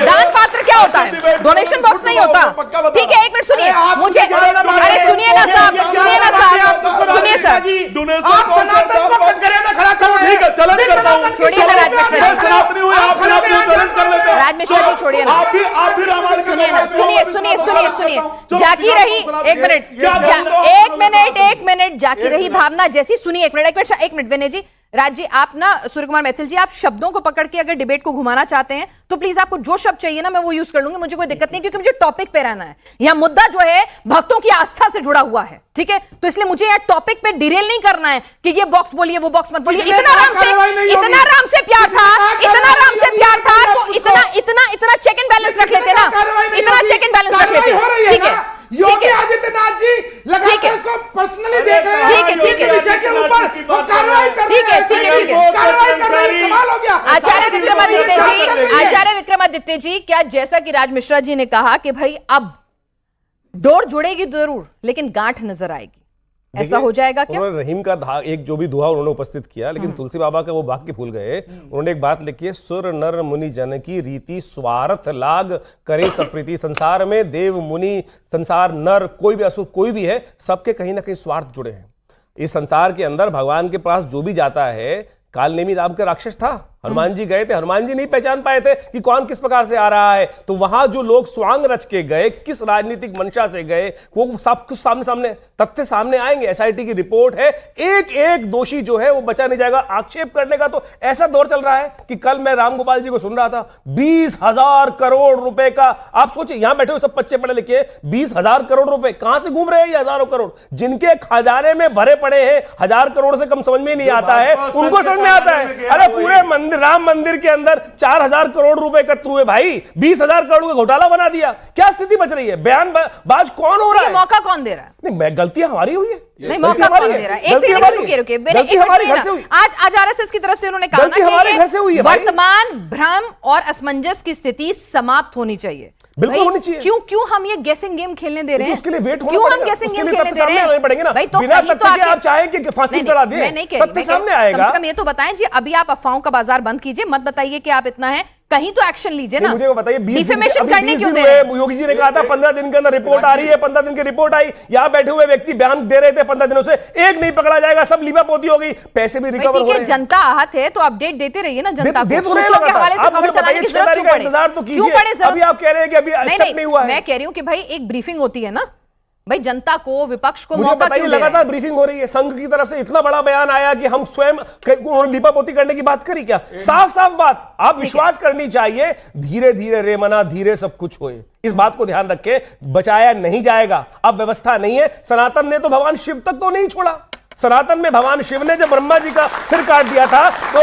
दान पात्र क्या होता है? डोनेशन बॉक्स नहीं होता। ठीक है, एक मिनट सुनिए मुझे, अरे सुनिए ना साहब, सुनिए ना साहब, सुनिए सर, आप सनातन को कटघरे में खड़ा करो। ठीक है, चैलेंज करता हूं। छोड़िए ना राज मिश्रा मैं सनातनी हूं, आप चैलेंज कर लेते हैं। राज मिश्रा जी छोड़िए ना, आप भी रामायण के सुनिए ना, सुनिए, जाकी रही, एक मिनट, जाकी रही भावना जैसी, सुनिए एक मिनट विनय जी, राज जी, आप ना, सूर्य कुमार मैथिल जी, आप शब्दों को पकड़ के अगर डिबेट को घुमाना चाहते हैं तो प्लीज आपको जो शब्द चाहिए ना, मैं वो यूज कर लूंगी, मुझे कोई दिक्कत नहीं, क्योंकि मुझे टॉपिक पे रहना है। यह मुद्दा जो है भक्तों की आस्था से जुड़ा हुआ है, ठीक है? तो इसलिए मुझे यह टॉपिक पे डिरेल नहीं करना है कि ये बॉक्स बोलिए, वो बॉक्स मत बोलिए। इतना राम से प्यार था तो इतना चेक एंड बैलेंस रख लेते ना, इतना चेक एंड बैलेंस रख लेते। ठीक है, योगी आदित्यनाथ जी लगातार इसको पर्सनली देख रहे हैं। ठीक है, विषय के ऊपर वो कार्रवाई कर रहे हैं। ठीक है, कार्रवाई कर रहे हैं, कमाल हो गया। आचार्य विक्रमादित्य जी, क्या जैसा कि राज मिश्रा जी ने कहा कि भाई अब डोर जुड़ेगी जरूर, लेकिन गांठ नजर आएगी, ऐसा हो जाएगा क्या? उन्होंने रहीम का एक जो भी दोहा उन्होंने उपस्थित किया, लेकिन तुलसी बाबा का वो वाक्य भूल गए। उन्होंने एक बात लिखी है, सुर नर मुनि जन की रीति स्वार्थ लाग करे सप्रीति। संसार में देव मुनि, संसार नर, कोई भी असुर, कोई भी है, सबके कहीं ना कहीं स्वार्थ जुड़े हैं। इस संसार के अंदर भगवान के पास जो भी जाता है, कालनेमी नाम का राक्षस था, हनुमान जी गए थे, हनुमान जी नहीं पहचान पाए थे कि कौन किस प्रकार से आ रहा है। तो वहां जो लोग स्वांग रच के गए, किस राजनीतिक मंशा से गए, वो सब कुछ सामने तथ्य सामने आएंगे। एसआईटी की रिपोर्ट है, एक एक दोषी जो है वो बचा नहीं जाएगा। आक्षेप करने का तो ऐसा दौर चल रहा है कि कल मैं राम गोपाल जी को सुन रहा था, 20,000 करोड़ रुपए का, आप सोचिए, यहां बैठे हुए सब बच्चे पढ़े लिखे, 20,000 करोड़ रुपए कहां से घूम रहे हैं? ये हजारों करोड़ जिनके खजाने में भरे पड़े हैं, 1,000 करोड़ से कम समझ में नहीं आता है, उनको समझ में आता है। अरे पूरे मंदिर राम मंदिर के अंदर 4000 करोड़ रुपए एकत्र हुए भाई, 20,000 करोड़ का घोटाला बना दिया। क्या स्थिति बच रही है? बयानबाज कौन हो रहा है? मौका कौन दे रहा है? नहीं, गलती हमारी हुई है। नहीं, मौका कौन दे रहा है? एक सेकंड रुकिए। गलती हमारे घर से हुई। आज आरएसएस की तरफ से उन्होंने कहा गलती ना हमारे कि घर से हुई है भाई। वर्तमान भ्रम और असमंजस की स्थिति समाप्त होनी चाहिए। बिल्कुल भाई, होनी चाहिए। क्यों हम ये गेसिंग गेम खेलने दे रहे हैं? उसके लिए वेट होना क्यों हम पड़ेगा। गेसिंग उसके गेम लिए खेलने तथ्य दे रहे सामने आने पड़ेंगे ना। हैं? भाई तो बिना कहीं तो तथ्य के आके- आप चाहें कि फांसी नहीं, चढ़ा दें, मैं नहीं कह रही, तथ्य मैं कह रही, सामने आएगा। कम से कम ये तो बताएं जी, अभी आप अफवाहों का बाजार बंद कीजिए, मत बताइए कि आप इतना है, कहीं तो एक्शन लीजिए ना। मुझे बताइए, 20 दिन डिफेमेशन अभी करने 20 क्यों दिन दे रहे हैं? हुए, योगी जी ने कहा था 15 दिन के अंदर रिपोर्ट आ रही है, 15 दिन की रिपोर्ट आई। यहां बैठे हुए व्यक्ति बयान दे रहे थे 15 दिनों से, एक नहीं पकड़ा जाएगा, सब लीपापोती हो गई, पैसे भी रिकवर हो ठीक है, रहे हैं। जनता आहत है तो अपडेट देते रहिए ना जनता दे को। तो रहे सूत्रों के लगातार। हवाले से आप खबर मुझे चलाने बताइए, की 6 जरूरत तारीख क्यों का पड़ी? इंतजार तो क्यों कीजिए। पड़े जरूरत? अभी आप कह रहे हैं कि अभी एक्सेप्ट नहीं हुआ है। मैं कह रही हूं कि भाई एक ब्रीफिंग होती है ना, भाई जनता को, विपक्ष को मुझे मौका बताइए, क्यों दे रहे हैं? लगातार ब्रीफिंग हो रही है, संघ की तरफ से इतना बड़ा बयान आया कि हम स्वयं उन्होंने लीपापोती करने की बात करी क्या? साफ साफ बात, आप विश्वास करनी चाहिए। धीरे धीरे रे मना, धीरे सब कुछ होए, इस बात को ध्यान रखें। बचाया नहीं जाएगा, अब व्यवस्था नहीं है। सनातन ने तो भगवान शिव तक को नहीं छोड़ा। सनातन में भगवान शिव ने जब ब्रह्मा जी का सिर काट दिया था तो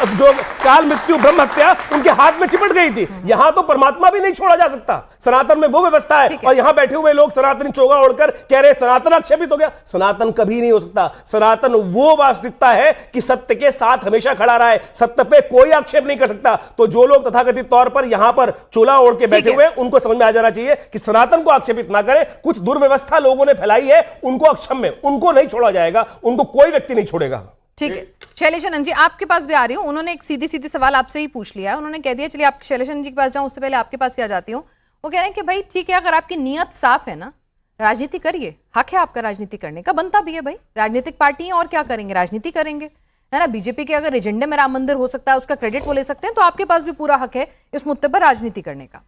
जो काल मृत्यु ब्रह्म हत्या उनके हाथ में चिपट गई थी। यहां तो परमात्मा भी नहीं छोड़ा जा सकता। सनातन में वो व्यवस्था है। और यहां बैठे हुए लोग सनातनी चोगा ओढ़कर कह रहे सनातन आक्षेपित हो गया। सनातन कभी नहीं हो सकता। सनातन वो वास्तविकता है कि सत्य के साथ हमेशा खड़ा रहा है, सत्य पे कोई आक्षेप नहीं कर सकता। तो जो लोग तथाकथित तौर पर यहां पर चोला ओढ़ के बैठे हुए, उनको समझ में आ जाना चाहिए कि सनातन को आक्षेपित ना करें। कुछ दुर्व्यवस्था लोगों ने फैलाई है, उनको अक्षम्य, उनको नहीं छोड़ा जाएगा, उनको कोई व्यक्ति नहीं छोड़ेगा। ठीक है, शैलेश आनंद जी आपके पास भी आ रही हूं। उन्होंने एक सीधी सीधी सवाल आपसे ही पूछ लिया है। उन्होंने कह दिया, चलिए आप शैलेश आनंद जी के पास जाऊं, उससे पहले आपके पास ही आ जाती हूं। वो कह रहे हैं कि भाई ठीक है, अगर आपकी नीयत साफ है ना, राजनीति करिए, हक है आपका राजनीति करने का, बनता भी है भाई। राजनीतिक पार्टी है और क्या करेंगे, राजनीति करेंगे, है ना। बीजेपी के अगर एजेंडे में राम मंदिर हो सकता है, उसका क्रेडिट वो ले सकते हैं, तो आपके पास भी पूरा हक है इस मुद्दे पर राजनीति करने का।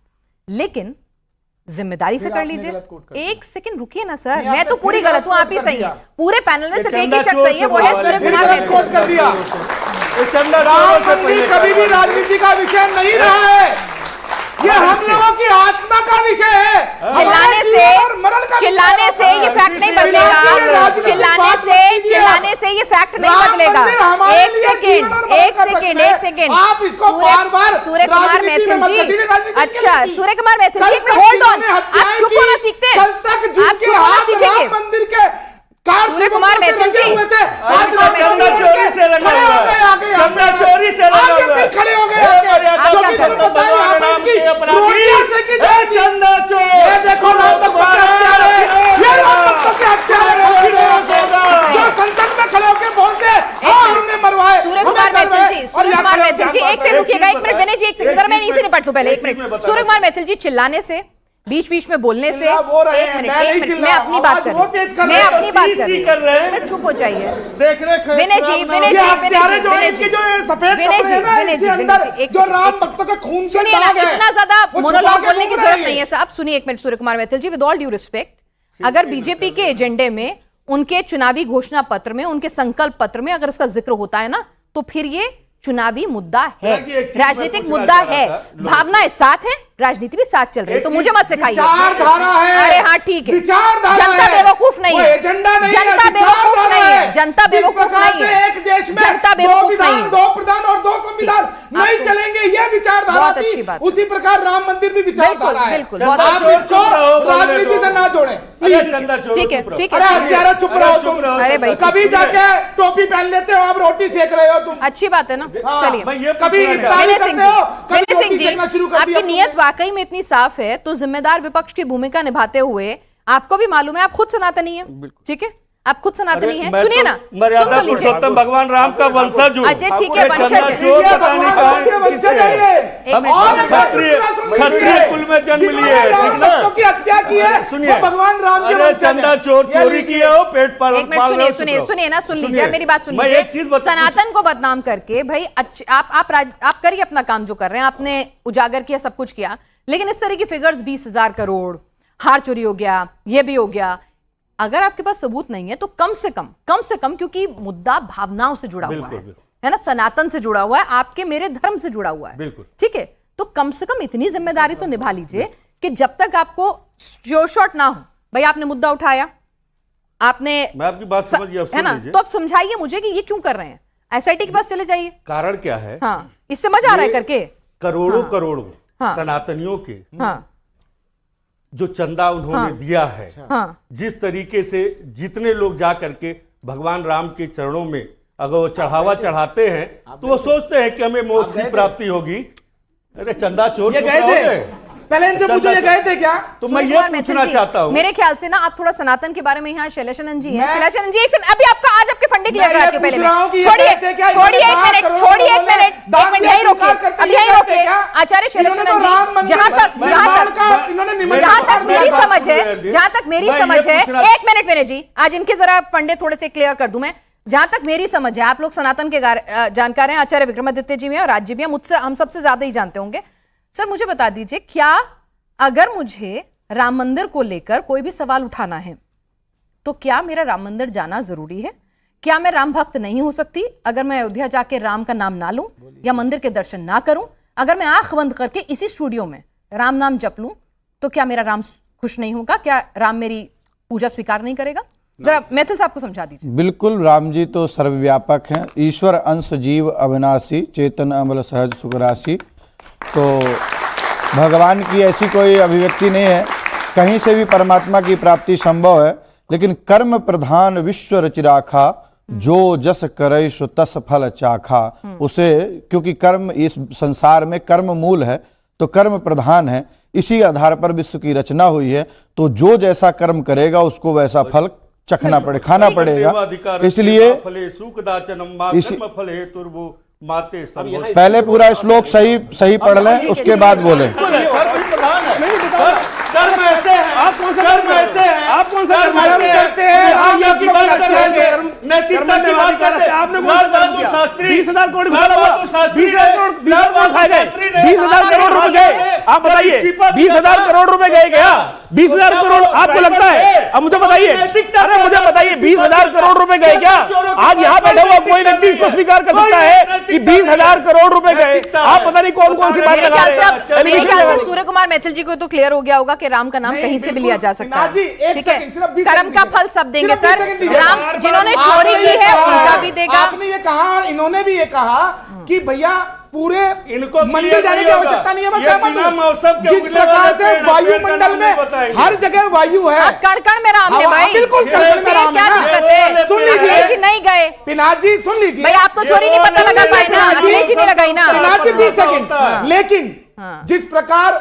लेकिन जिम्मेदारी से कर लीजिए। एक सेकंड रुकिए ना सर, मैं तो पूरी गलत हूं, आप ही सही है। पूरे पैनल में सिर्फ एक ही शख्स सही है, वो है सूर्य कुमार गलत कोट कर दिया। चंदा राम मंदिर कभी भी राजनीति का विषय नहीं रहा है, ये हम लोगों की आत्मा का विषय है। चिल्लाने से ये फैक्ट नहीं बदलेगा। चिल्लाने से ये फैक्ट नहीं बदलेगा। एक सेकेंड आप इसको बार-बार सूर्य कुमार मैथिल जी, अच्छा सूर्य कुमार मैथिल जी, होल्ड ऑन, आप चुप होना सीखते हैं, कल तक जिनके हाथ राम मंदिर के सूर्य कुमार मैथिल जी, आज चंदा चोरी से रंगा हुआ है, चंदा चोरी से रंगा हुआ है, खड़े हो गए। चंदा चोर, ये देखो राम भक्तों के हत्यारे, ये राम भक्तों के हत्यारे जो संसद में खड़े होकर बोलते हैं हाँ हमने मरवाए। सूर्य कुमार मैथिल जी, सूर्य कुमार मैथिल जी, एक सेकंड रुकिएगा, एक मिनट विनय जी, एक सेकंड, मैं इनसे निपट लूं पहले, एक मिनट। सूर्य कुमार मैथिल जी, चिल्लाने से, बीच बीच में बोलने से, एक मिनट, मैं अपनी बात कर रही हूं, मैं अपनी बात कर रही हूं, चुप हो जाइए। देख रहे विनय जी, विनय जी, विनय जी, जो राम भक्तों के खून से दाग है, इतना ज्यादा वो मोनोलॉग छुपा के बोलने की घूम जरूरत रहे नहीं है साहब। सुनिए एक मिनट Surya Kumar Maithil ji, with all due respect, अगर बीजेपी के एजेंडे में, उनके चुनावी घोषणा पत्र में, उनके संकल्प पत्र में अगर इसका जिक्र होता है ना, तो फिर ये चुनावी मुद्दा है, राजनीतिक मुद्दा है। भावनाएं साथ है, राजनीति भी साथ चल रही है, तो मुझे मत सिखाइए। विचारधारा है। अरे हाँ ठीक है, विचारधारा जनता है। बेवकूफ नहीं है, एजेंडा नहीं है, जनता बेवकूफ नहीं है, जनता बेवकूफ नहीं है। एक देश में जनता दो बेवकूफ विधान, नहीं है। दो प्रधान और दो संविधान नहीं चलेंगे, ये विचारधारा बहुत अच्छी थी। बात। उसी प्रकार राम मंदिर भी विचारधारा है। बिल्कुल, बहुत आप अच्छी इसको राजनीति से ना जोड़ें प्लीज। चंदा चोर, ठीक है, ठीक है, अरे हत्यारा चुप रहो तुम। अरे भाई, कभी जाके टोपी पहन लेते हो, अब रोटी सेक रहे हो तुम। अच्छी बात है ना। चलिए कभी इफ्तारी विनय सिंह करते हो, जी, कभी विनय सिंह रोटी जी, सेकना शुरू कर दिया आपकी नियत वाकई में इतनी साफ है, तो जिम्मेदार विपक्ष की भूमिका निभाते हुए आपको भी मालूम है आप खुद सनातनी हैं, ठीक है, आप खुद सनातनी हैं। सुनिए ना, मर्यादा पुरुषोत्तम भगवान राम का वंशज हूँ। अच्छा ठीक है, चंदा वंशज चोर है। पता नहीं कहाँ क्षत्रिय कुल में जन्म लिए, ठीक ना। की हत्या की है, सुनिए, भगवान राम के अरे वंशज हैं। चंदा चोर चोरी की है, वो पेट पाल एक मिनट सुनिए, सुनिए, सुनिए ना, सुन लीजिए मेरी बात, सुन मैं लीजिए। एक चीज बता, सनातन को बदनाम करके भाई आप करिए अपना काम जो कर रहे हैं, आपने उजागर किया, सब कुछ किया, लेकिन इस तरह की फिगर्स 20,000 करोड़, हार चोरी हो गया, ये भी हो गया, अगर आपके पास सबूत नहीं है तो कम से कम, क्योंकि मुद्दा भावनाओं से जुड़ा हुआ है ना, सनातन से जुड़ा हुआ है, आपके मेरे धर्म से जुड़ा हुआ है, ठीक है, तो कम से कम इतनी जिम्मेदारी तो निभा लीजिए कि जब तक आपको श्योर शॉट ना हो, भाई आपने मुद्दा उठाया, आपने, मैं आपकी बात समझ गया, है ना, तो आप समझाइए मुझे कि ये क्यों कर रहे हैं, एसआईटी के पास चले जाइए। कारण क्या है? हाँ, इस समझ आ रहा है करके? करोड़ों करोड़ों हाँ। सनातनियों के हाँ जो चंदा उन्होंने दिया है, हाँ जिस तरीके से जितने लोग जा करके भगवान राम के चरणों में अगर वो चढ़ावा चढ़ाते हैं तो वो सोचते हैं कि हमें मोक्ष की प्राप्ति होगी। अरे चंदा चोर ये चुप गए थे? रहोगे? पहले इनसे पूछो ये गए थे क्या? तो मैं ये सूर्य कुमार मैथिल पूछना जी, चाहता हूँ, मेरे ख्याल से ना आप थोड़ा सनातन के बारे में यहाँ शैलेशानंद जी हैं। मैं- शैलेशानंद जी अभी आपका आज आपके फंडे क्लियर मैं कराती ये हूँ पहले पूछ रहा हूँ कि ये छोड़िए कहते क्या छोड़िए इन्होंने एक कहा मिनट करोड़ों छोड़िए एक लोगों ने मिनट दान एक मिनट दिया यही रोकिए स्वीकार करते अब ये यही कहते रोकिए क्या? आचार्य इन्होंने तो शैलेशानंद राम जी मंदिर जहाँ तक निर्माण का इन्होंने निमंत्रण जहाँ तक दिया मेरी था। समझ है जहाँ तक मेरी मैं ये समझ है पूछना- एक मिनट विनय जी आज इनके जरा फंडे थोड़े से क्लियर कर दूं मैं। जहां तक मेरी समझ है आप लोग सनातन के जानकार हैं, आचार्य विक्रमादित्य जी भी हैं और राज्य भी हैं, मुझसे हम सबसे ज्यादा ही जानते होंगे। सर मुझे बता दीजिए क्या अगर मुझे राम मंदिर को लेकर कोई भी सवाल उठाना है तो क्या मेरा राम मंदिर जाना जरूरी है? क्या मैं राम भक्त नहीं हो सकती अगर मैं अयोध्या जाके राम का नाम ना लूं या मंदिर के दर्शन ना करूं? अगर मैं आंख बंद करके इसी स्टूडियो में राम नाम जप लूं तो क्या मेरा राम खुश नहीं होगा? क्या राम मेरी पूजा स्वीकार नहीं करेगा? जरा मैथिल साहब को समझा दीजिए। बिल्कुल, राम जी तो सर्वव्यापक हैं, ईश्वर अंश जीव अविनाशी, चेतन अमल सहज सुख राशि। तो भगवान की ऐसी कोई अभिव्यक्ति नहीं है, कहीं से भी परमात्मा की प्राप्ति संभव है, लेकिन कर्म प्रधान विश्व रचिराखा, जो जस करे सो तस फल चाखा। उसे, क्योंकि कर्म इस संसार में कर्म मूल है तो कर्म प्रधान है, इसी आधार पर विश्व की रचना हुई है। तो जो जैसा कर्म करेगा उसको वैसा फल चखना पड़े, खाना पड़ेगा। इसलिए माते संभव। पहले पूरा श्लोक सही पढ़ लें, उसके बाद बोले। कर्म ऐसे हैं, आप कौन सा कर्म ऐसे हैं, आप कौन सा कर्म ऐसे करते हैं? आप की बात कर रहे हैं, नैतिकता की बात कर रहे हैं। आपने कौन सा कर्म किया? 20,000 करोड़ घोटाला हुआ, 20,000 करोड़ खाए गए, 20,000 करोड़ रुपए गए। आप बताइए 20,000 करोड़ रुपए गए क्या? 20,000 करोड़ आपको लगता है? अब मुझे बताइए, अरे मुझे बताइए 20,000 करोड़ रुपए गए क्या? आज यहाँ बैठा हुआ कोई व्यक्ति इसको स्वीकार कर सकता है कि 20,000 करोड़ रुपए गए? आप पता नहीं कौन कौन सी बात लगा रहे हैं। मेरे ख्याल से सूर्य कुमार मैथिल जी को तो क्लियर हो गया होगा कि राम का नाम नहीं, कहीं से भी बिल्कुल। लिया जा सकता नाथ जी, है। एक ठीक है, सेकंड, सिर्फ 20 कर्म सेकंड का दीजिए। फल सब देंगे सिर्फ 20 सर। सेकंड दीजिए। राम जिन्होंने आपने चोरी की ये है कहा- उनका भी देगा। आपने ये कहा, इन्होंने भी ये कहा कि भैया पूरे इनको मंदिर जाने की आवश्यकता नहीं है। मैं ये सहमत बिना हूं। मौसम के जिस उगने प्रकार वाले से पेड़, वायुमंडल पेड़ का में नाम बताएंगे। हर जगह वायु है, कण कण में राम है हवा- भाई, बिल्कुल कण कण में राम क्या है ना। दिक्कत है? सुन लीजिए। अखिलेश जी नहीं गए पिनाक जी सुन लीजिए। भाई, आप तो चोरी नहीं पता लगा पाए ना, अखिलेश जी ने लगाई ना। पिनाक जी 20 सेकंड। लेकिन जिस प्रकार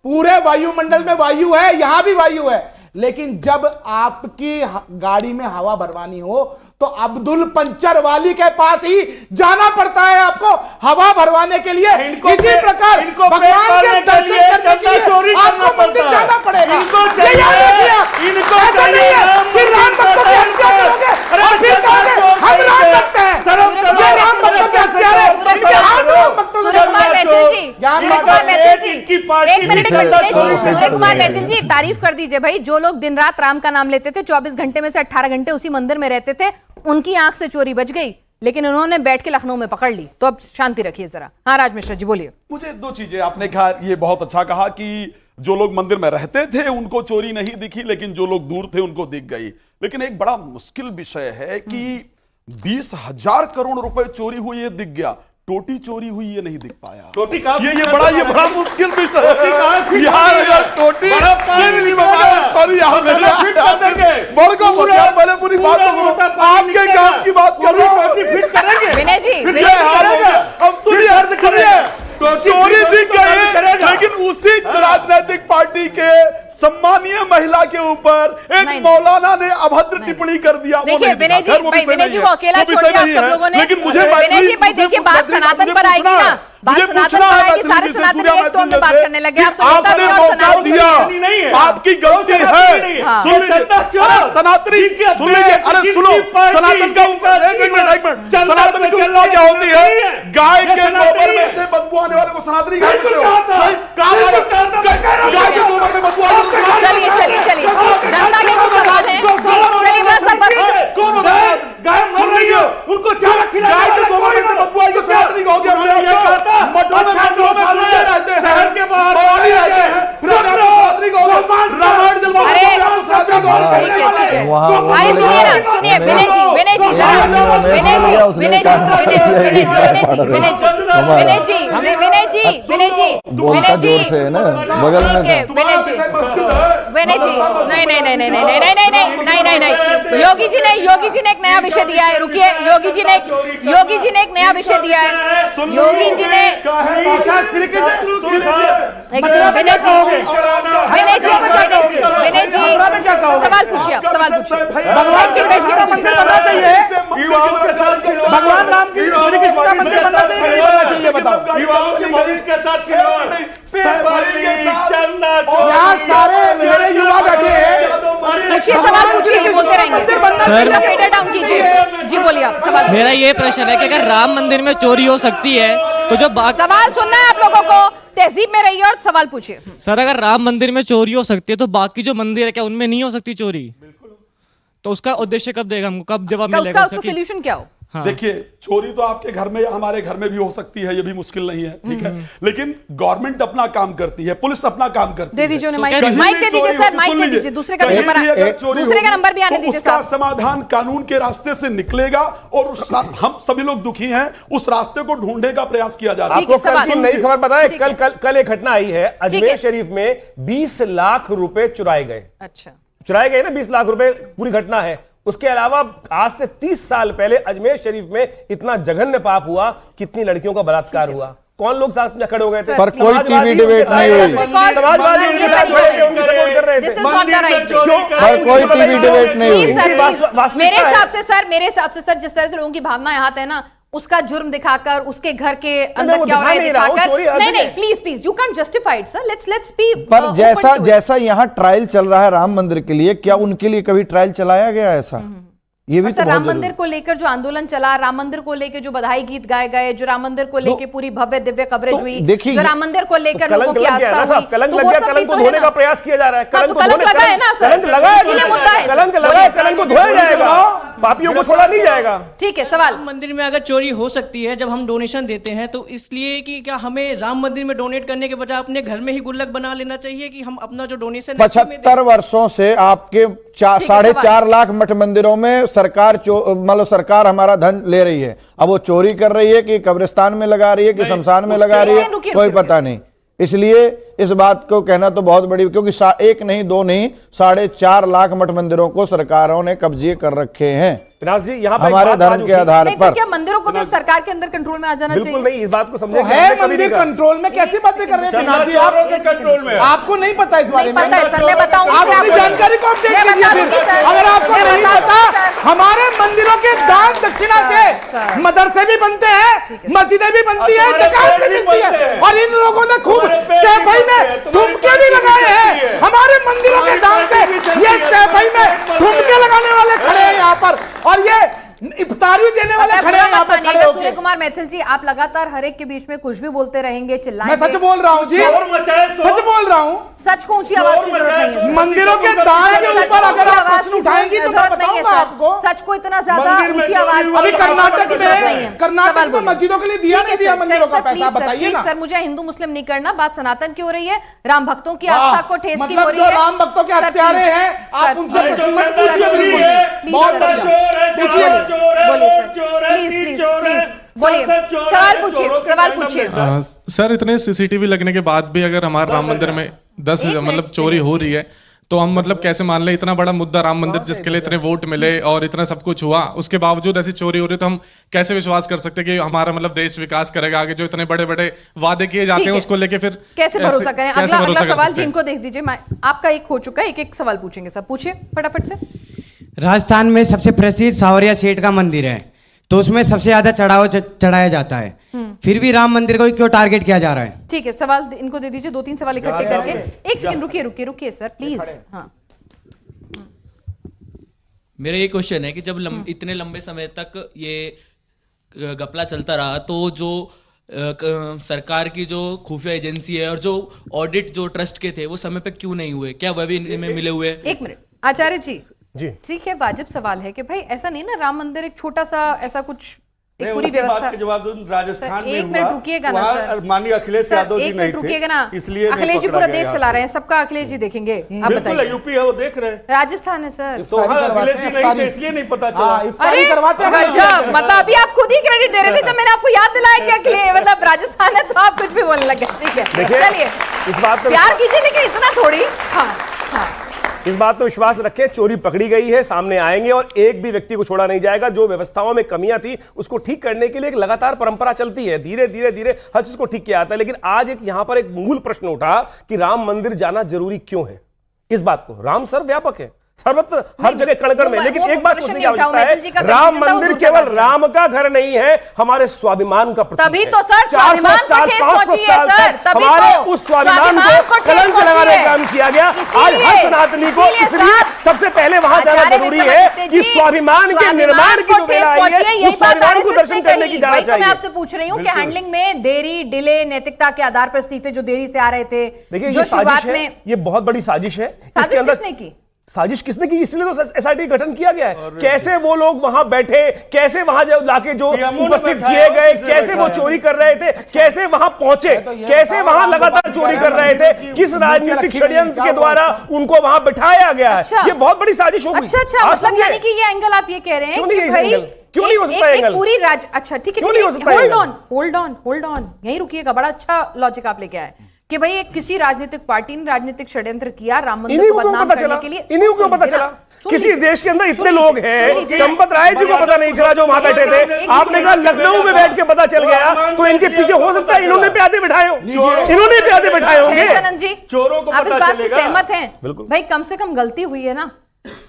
पूरे वायुमंडल में वायु है, यहां भी वायु है, लेकिन जब आपकी गाड़ी में हवा भरवानी हो तो अब्दुल पंचर वाली के पास ही जाना पड़ता है आपको हवा भरवाने के लिए। इसी प्रकार भगवान के दर्शन करने के लिए आपको मंदिर जाना पड़ेगा। ये याद रखिए, ऐसा नहीं है कि राम भक्तों की हत्या करोगे और फिर कहोगे हम राम भक्त हैं। ये राम भक्तों की हत्या है, इनके हाथ राम भक्तों से सूर्य कुमार मैथिल जी, ज्ञान सूर्य कुमार मैथिल जी, इनकी पार्टी एक मिनट भी- सूर्य कुमार मैथिल जी तारीफ कर दीजिए भाई। जो लोग दिन रात राम का नाम लेते थे, 24 घंटे में से 18 घंटे उसी मंदिर में रहते थे, उनकी आंख से चोरी बच गई, लेकिन उन्होंने बैठ के लखनऊ में पकड़ ली। तो अब शांति रखिए जरा। हाँ राज मिश्रा जी बोलिए। मुझे दो चीजें आपने कहा, ये बहुत अच्छा कहा कि जो लोग मंदिर में रहते थे उनको चोरी नहीं दिखी, लेकिन जो लोग दूर थे उनको दिख गई। लेकिन एक बड़ा मुश्किल विषय है कि 20,000 करोड़ रुपए चोरी हुई है दिख गया, टोटी चोरी हुई ये नहीं दिख पाया। टोटी कहाँ ये बड़ा मुश्किल विषय टोटी कहाँ है। फिट यार करेंगे? अगर टोटी बड़ा पानी ये नहीं निकलेगा। बताया, सॉरी यार तो गला फिट कर देंगे। बड़को पूरा- यार पहले पूरी बात पूरा तो सुनो। मोटा पानी आपके निकलेगा। काम की बात कर रहा हूं। टोटी फिट करेंगे। विनय जी, फिट विनय ये जी, हाल हो गया। अब सुनिए सुनिए, टोटी चोरी फिट दिख गई, करेगा। लेकिन उसी राजनीतिक पार्टी के सम्मानीय महिला के ऊपर एक नहीं। मौलाना ने अभद्र टिप्पणी कर दिया। वो देखिए नहीं विनय दिखा। जी, खैर, वो भाई विषय विनय नहीं जी है। को अकेला वो छोड़ विषय दिया आप नहीं सब है। लोगों ने। लेकिन मुझे विनय जी भाई देखिए बात सनातन पर आएगी ना, बात सनातन पर आएगी, सारे सनातन एक टोन में बात करने लगे। आप तो जनता आपने भी और मौका सनातन दिया, भी। नहीं है। आपकी गलती है। हाँ। सुन लीजिए, सनातनी सुन लीजिए, अरे सुनो, सनातन का ऊपर एक मिनट सनातन की ऊपर क्या होती है? गाय के गोबर में से बदबू आने वाले को सनातनी गाय कहते हो? गाय के गोबर में बदबू आने वाले को चलिए चलिए चलिए, जनता के कुछ सवाल है, चलिए बस अब बस। कौन होता है? गाय मर रही है, उनको चारा खिलाओ। गाय के गोबर में से बदबू आएगी तो सनातनी कहोगे अपने आप को? मठों में मंदिरों में पूजते रहते हैं, शहर के बाहर भवानी रहते हैं, फिर अपने आप को सनातनी कहोगे? रामायण जलवा अरे, अपने आप को सनातनी कहोगे? ठीक है ठीक है। वहाँ- अरे सुनिए ना, सुनिए विनय जी, विनय जी जरा, विनय जी, विनय जी, विनय जी, विनय जी, विनय जी, विनय जी, विनय जी, विनय जी, विनय जी, बोलता विनय जी, जोर से है ना, बगल में ठीक है, था। विनय जी, विनय जी, नहीं नहीं नहीं नहीं नहीं नहीं नहीं नहीं नहीं नहीं, योगी जी ने एक नया विषय दिया है, रुकिए, योगी जी ने एक नया विषय दिया है, योगी जी ने, विनय जी, विनय जी, विनय जी, विनय जी, सवाल पूछिए, आप सवाल पूछिए, भगवान के कृष्ण का मंदिर बनना चाहिए, भगवान राम की श्री कृष्ण का मंदिर बनना चाहिए कि नहीं बनना चाहिए, बताओ। युवाओं के भविष्य के साथ खिलवाड़, यहाँ सारे मेरे युवा बैठे हैं, पूछिए, सवाल पूछिए, बोलते रहेंगे, पेटर डाउन कीजिए, जी बोलिए आप सवाल। मेरा ये प्रश्न है कि अगर राम मंदिर में चोरी हो सकती है तो जो सवाल सुनना है आप लोगों को, तहजीब में रहिए और सवाल पूछिए। सर अगर राम मंदिर में चोरी हो सकती है तो बाकी जो मंदिर है क्या उनमें नहीं हो सकती चोरी? तो उसका उद्देश्य कब देगा हमको, कब जवाब मिलेगा उसका सोल्यूशन क्या हो? हाँ। देखिए, चोरी तो आपके घर में या हमारे घर में भी हो सकती है, ये भी मुश्किल नहीं है, ठीक है, लेकिन गवर्नमेंट अपना काम करती है, पुलिस अपना काम करती दे है। दीजिए कहीं माइक भी दे दीजिए चोरी सर, हो माइक तो दे सुन दीजिए, लीजिए। दूसरे का कहीं नंबर भी अगर चोरी दूसरे का होगी, नंबर भी आने तो दीजिए उसका साहब। समाधान कानून के रास्ते से निकलेगा और हम सभी लोग दुखी हैं, उस रास्ते को ढूंढने का प्रयास किया जा रहा है। ठीक है, आपको कल सवाल। की नई खबर पता है? ठीक है। कल एक घटना आई है, ठीक अजमेर है। शरीफ में 20 लाख रुपए चुराए गए। अच्छा, चुराए गए ना 20 लाख रुपए, पूरी घटना है। उसके अलावा आज से 30 साल पहले अजमेर शरीफ में इतना जघन्य पाप हुआ, कितनी लड़कियों का बलात्कार हुआ, कौन लोग साथ में खड़े हो गए थे? पर कोई टीवी डिबेट नहीं हुई। समाजवादी उनके साथ खड़े थे, उनकी सपोर्ट कर रहे This थे। is not the right way. पर कोई टीवी डिबेट नहीं हुई। Please, sir, इनकी please. वास्तविकता मेरे है। हिसाब से सर जिस तरह से लोगों की भावना यहाँ है ना, उसका जुर्म दिखाकर उसके घर के वो अंदर क्या हो रहा है दिखा नहीं रहा हूं, चोरी दिखाकर, हर नहीं जगह। नहीं, please you can justified sir, let's be. पर जैसा यहाँ ट्रायल चल रहा है राम मंदिर के लिए, क्या उनके लिए कभी ट्रायल चलाया गया ऐसा? ये भी तो सर, बहुत राम जरूरी मंदिर को लेकर जो आंदोलन चला, राम मंदिर को लेकर जो बधाई गीत गाए गए, जो राम मंदिर को लेकर पूरी भव्य दिव्य कवरेज तो हुई, देखिए, जो राम मंदिर को लेकर कलंक लोगों की लग गया ना आस्था साहब, हुई, कलंक तो लग वो गया, सब कलंक भी को तो है धोने ना। का प्रयास किया जा रहा है। हाँ, तो कलंक लगा है ना सर, कलंक लगा है, इसीलिए मुद्दा है। कलंक लगा है, कलंक को धोया जाएगा, पापियों को छोड़ा नहीं जाएगा। ठीक है, सवाल। राम मंदिर में अगर चोरी हो सकती है जब हम डोनेशन देते हैं, तो इसलिए कि क्या हमें राम मंदिर में डोनेट करने के बजाय अपने घर में ही गुल्लक बना लेना चाहिए कि हम अपना जो डोनेशन 75 वर्षों से आपके 4.5 लाख मठ मंदिरों में सरकार मतलब सरकार हमारा धन ले रही है। अब वो चोरी कर रही है कि कब्रिस्तान में लगा रही है कि शमशान में लगा रही है, कोई पता नहीं। इसलिए इस बात को कहना तो बहुत बड़ी, क्योंकि एक नहीं दो नहीं 4.5 लाख मठ मंदिरों को सरकारों ने कब्जे कर रखे हैं विनाश जी, यहाँ पर हमारे एक बात धर्म के आज आधार नहीं तो पर। क्या मंदिरों को भी अब सरकार के अंदर कंट्रोल में आ जाना चाहिए? बिल्कुल नहीं, इस बात को समझे तो है मंदिर कंट्रोल में, कैसी बातें कर रहे हैं विनाश जी आप? कंट्रोल में आपको नहीं पता इस बारे में? पता है सर, मैं बताऊंगी आप फिर अपनी आपको। जानकारी को अपडेट मैं कीजिए बता फिर। दूंगी सर। अगर आपको मैं नहीं बता पता, दूंगी सर। हमारे मंदिरों के दान दक्षिणा से सर। मदरसे भी बनते हैं, मस्जिदें भी बनती है, ज़कात भी मिलती है, और इन लोगों ने खूब सैफई में ठुमके भी लगाए हैं। हमारे मंदिरों के दान से ये सैफई में ठुमके लगाने वाले खड़े हैं यहाँ पर, और ये इफ्तारी देने वाले खड़े हैं यहाँ पर खड़े सूर्य होकर। कुमार मैथिल जी, आप लगातार हर एक के बीच में कुछ भी बोलते रहेंगे, मैं चिल्लाएंगे। सच बोल रहा हूँ जी, सच बोल रहा हूँ। सच को ऊंची आवाज की जरूरत नहीं है। मंदिरों के दान के ऊपर अगर आप आवाज प्रश्न की उठाएंगी तो मैं जरूरत नहीं है बताऊंगा सर। आपको। सच को इतना ज्यादा मंदिर में ऊंची चोरी आवाज हुआ, अभी कर्नाटक में बोलिए। मस्जिदों के लिए दिया ठीक है नहीं दिया सर, मंदिरों का सर, पैसा, प्लीज सर, बताइए प्लीज ना। सर, मुझे हिंदू मुस्लिम नहीं करना, बात सनातन की हो रही है, राम भक्तों की वाह, आस्था को ठेस की हो मतलब रही जो है। राम भक्तों के सर, हत्यारे प्लीज, हैं, सर, आप उनसे प्लीज, प्रश्न मत सर, पूछिए, प्लीज, बिल्कुल प्लीज, बहुत सर, बढ़िया। बोलिए सर, प्लीज प्लीज प्लीज बोलिए, सवाल पूछिए, सवाल पूछिए। सर इतने सीसीटीवी लगने के बाद भी अगर हमारे राम मंदिर में 10 मतलब चोरी हो रही है, तो हम मतलब कैसे मान ले, इतना बड़ा मुद्दा राम मंदिर जिसके लिए इतने वोट मिले और इतना सब कुछ हुआ, उसके बावजूद ऐसी चोरी हो रही है, तो हम कैसे विश्वास कर सकते हैं कि हमारा मतलब देश विकास करेगा आगे? जो इतने बड़े बड़े वादे किए जाते हैं उसको लेके फिर कैसे भरोसा करें? कैसे अगला भरोसा कर सवाल सकते हैं? जिनको देख दीजिए, आपका एक हो चुका है, एक सवाल पूछेंगे सब, पूछिए फटाफट से। राजस्थान में सबसे प्रसिद्ध सावरिया सेठ का मंदिर है, तो उसमें सबसे ज्यादा चढ़ाया जाता है, फिर भी राम मंदिर को क्यों टारगेट किया जा रहा है? ठीक है, सवाल इनको दे दीजिए, 2-3 सवाल इकट्ठे करके। एक सेकंड रुकिए सर प्लीज। हाँ, मेरा ये क्वेश्चन है कि जब इतने लंबे समय तक ये घपला चलता रहा, तो जो सरकार की जो खुफिया एजेंसी है और जो ऑडिट जो ट्रस्ट के थे वो समय पे क्यों नहीं हुए? क्या वह भी इनमें मिले हुए? एक मिनट आचार्य जी, ठीक है, वाजिब सवाल है कि भाई ऐसा नहीं ना, राम मंदिर एक छोटा सा ऐसा कुछ एक पूरी उनकी बात व्यवस्था। के जवाब दूं, राजस्थान सर, में एक हुआ, मिनट रुकिएगा ना वहाँ सर। माननीय अखिलेश सर, यादव जी एक नहीं मिनट रुकिएगा ना, थे, इसलिए नहीं अखिलेश जी पकड़ा पूरा गया देश यहाँ चला पे। रहे हैं, सबका अखिलेश जी देखेंगे। आप बिल्कुल बताइए। यूपी है, वो देख रहे हैं। राजस्थान है सर। तो वहाँ इफ्तारी अखिलेश जी करवाते हैं, नहीं थे, इफ्तारी। इसलिए नहीं पता चला। हाँ, इफ्तारी करवाते हैं। गजब, मतलब अभी आप खुद ही क्रेडिट दे रहे थे, जब मैंने आपको याद दिलाया कि अखिलेश मतलब राजस्थान है तो आप कुछ भी बोलने लगे। ठीक है, देखिए, चलिए इस बात पे प्यार कीजिए लेकिन इतना थोड़ी। हाँ हाँ, इस बात पर विश्वास रखें, चोरी पकड़ी गई है, सामने आएंगे और एक भी व्यक्ति को छोड़ा नहीं जाएगा। जो व्यवस्थाओं में कमियां थी उसको ठीक करने के लिए एक लगातार परंपरा चलती है, धीरे धीरे धीरे हर चीज को ठीक किया जाता है। लेकिन आज एक यहां पर एक मूल प्रश्न उठा कि राम मंदिर जाना जरूरी क्यों है। इस बात को राम सर्वव्यापक है, सर्वत्र हर जगह कण-कण में, लेकिन एक बात सोचने की आवश्यकता है, राम मंदिर केवल राम का घर नहीं है, हमारे स्वाभिमान का प्रतीक तभी है। तो सर स्वाभिमान को ठेस पहुंची है सर, तभी हमारे तो उस स्वाभिमान को ठेस कलंक पहुंची लगाने है। का काम किया गया। आज इसीलिए- हर सनातनी को इसीलिए इसलिए साहब, सबसे पहले वहां जाना आचार्य जरूरी विक्रमादित्य है कि जी, स्वाभिमान के निर्माण की जो वेला आई है, यही उस स्वाभिमान को दर्शन करने की जाना वही तो मैं चाहिए। आपसे पूछ रही हूँ कि हैंडलिंग में देरी, डिले, नैतिकता के आधार पर इस्तीफे जो देरी से आ रहे थे, देखिए जो ये साजिश शुरुआत है, में ये बहुत बड़ी साजिश है। साजिश इसके अंदर किसने की? साजिश किसने की, इसलिए तो एसआईटी गठन किया गया है। कैसे वो लोग वहां बैठे, कैसे वहां लाके जो उपस्थित किए गए, कैसे वो चोरी कर रहे थे, कैसे वहां पहुंचे, कैसे वहां लगातार चोरी कर रहे थे, किस राजनीतिक षड्यंत्र के द्वारा उनको वहां बिठाया गया है। ये बहुत बड़ी साजिश हो गई। अच्छा, मतलब यानी कि ये एंगल आप ये कह रहे हैं क्यों कि नहीं भाई क्यों नहीं हो सकता एक एंगल? पूरी राज अच्छा ठीक है, क्यों नहीं हो सकता एंगल? होल्ड ऑन यहीं रुकिएगा। बड़ा अच्छा लॉजिक आप लेके आए कि भाई एक किसी राजनीतिक पार्टी ने राजनीतिक षड्यंत्र किया राम मंदिर को बदनाम करने के लिए। इन्हीं को पता चला, किसी देश के अंदर इतने लोग हैं, चंपत राय जी को पता नहीं चला जो वहां बैठे थे। आपने कहा लखनऊ में बैठ के पता चल गया, तो इनके पीछे हो सकता है इन्होंने प्यादे बिठाए हो, इन्होंने प्यादे बिठाए होंगे। आनंद जी, चोरों को आप इस पता बात से चलेगा। सहमत हैं? बिल्कुल। भाई कम से कम गलती हुई है ना।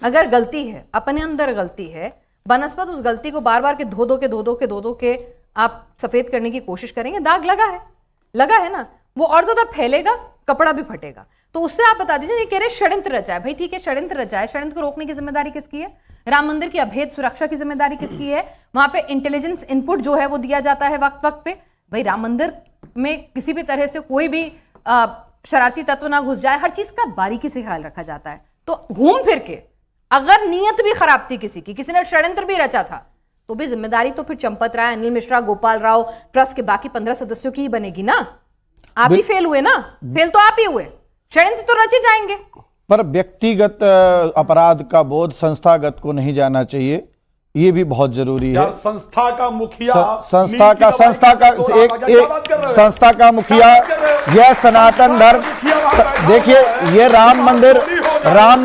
अगर गलती है, अपने अंदर गलती है, बनस्पत उस गलती को बार बार के धो के आप सफेद करने की कोशिश करेंगे, दाग लगा है ना, वो और ज्यादा फैलेगा, कपड़ा भी फटेगा। तो उससे आप बता दीजिए, ये कह रहे षड्यंत्र रचा है। भाई ठीक है, षड्यंत्र रचा है, षड्यंत्र को रोकने की जिम्मेदारी किसकी है? राम मंदिर की अभेद सुरक्षा की जिम्मेदारी किसकी है? वहां पे इंटेलिजेंस इनपुट जो है वो दिया जाता है वक्त वक्त पे। भाई राम मंदिर में किसी भी तरह से कोई भी शरारती तत्व ना घुस जाए, हर चीज का बारीकी से ख्याल रखा जाता है। तो घूम फिर के अगर नीयत भी खराब थी किसी ने षड्यंत्र भी रचा था, तो भी जिम्मेदारी तो फिर चंपत राय, अनिल मिश्रा, गोपाल राव, ट्रस्ट के बाकी 15 सदस्यों की ही बनेगी ना। आप ही फेल हुए ना, फेल तो आप ही हुए, षड्यंत्र तो रचे जाएंगे। पर व्यक्तिगत अपराध का बोध संस्थागत को नहीं जाना चाहिए, ये भी बहुत जरूरी है। यार संस्था का मुखिया संस्था का मुखिया यह सनातन धर्म, देखिए ये राम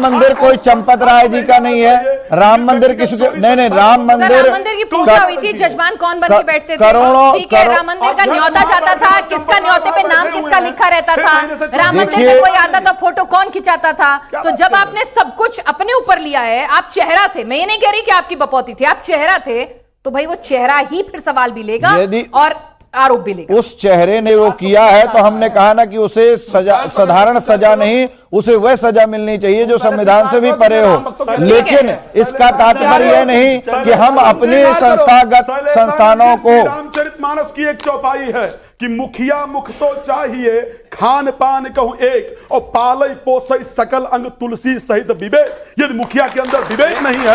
मंदिर कोई चंपत राय जी का नहीं है। राम मंदिर किसी नहीं, राम मंदिर की पूजा हुई थी, जजमान कौन बन के बैठते थे? करोड़ों ठीक है, राम मंदिर का न्योता जाता था, किसका न्योते पे नाम किसका लिखा रहता था? राम मंदिर में कोई आता था, फोटो कौन खिंचाता था? तो जब आपने सब कुछ अपने ऊपर लिया है, आप चेहरा थे, मैं ये नहीं कह रही कि आपकी बपौती थी, आप चेहरा थे, तो भाई वो चेहरा ही फिर सवाल भी लेगा और आरोप भी लेगा। उस चेहरे ने वो किया है तो हमने कहा ना कि उसे सजा, साधारण सजा नहीं, उसे वह सजा मिलनी चाहिए जो संविधान से भी परे हो। लेकिन इसका तात्पर्य यह नहीं कि हम अपने संस्थागत संस्थानों को, रामचरितमानस की एक चौपाई है कि मुखिया मुख सो चाहिए, खान पान कहूं एक, और पालई पोसई सकल अंग तुलसी सहित विवेक। यदि मुखिया के अंदर विवेक नहीं है,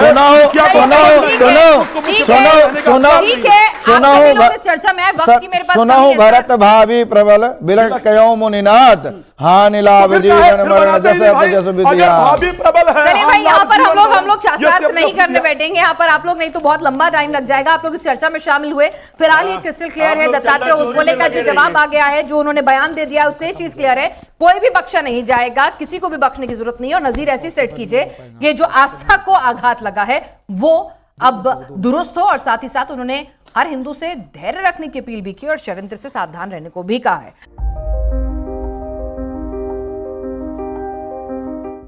सुनो भरत भाभी प्रबल बिलक कयो मुनिनाथ, हानि लाभ जीवन मरण जैसे भाभी प्रबल है। चलिए भाई, यहाँ पर हम लोग शास्त्रार्थ नहीं करने बैठेंगे, यहाँ पर आप लोग, नहीं तो बहुत लंबा टाइम लग जाएगा। आप लोग इस चर्चा में शामिल हुए, फिलहाल ये क्रिस्टल क्लियर है, दत्तात्रेय होसबोले का जो जवाब आ गया है, जो उन्होंने बयान दे दिया, उससे चीज क्लियर है, कोई भी बख्शा नहीं जाएगा, किसी को भी बख्शने की जरूरत नहीं है। और नजीर ऐसी सेट कीजिए, ये जो आस्था को आघात लगा है वो अब दुरुस्त हो, और साथ ही साथ उन्होंने हर हिंदू से धैर्य रखने की अपील भी की और षड्यंत्र से सावधान रहने को भी कहा है।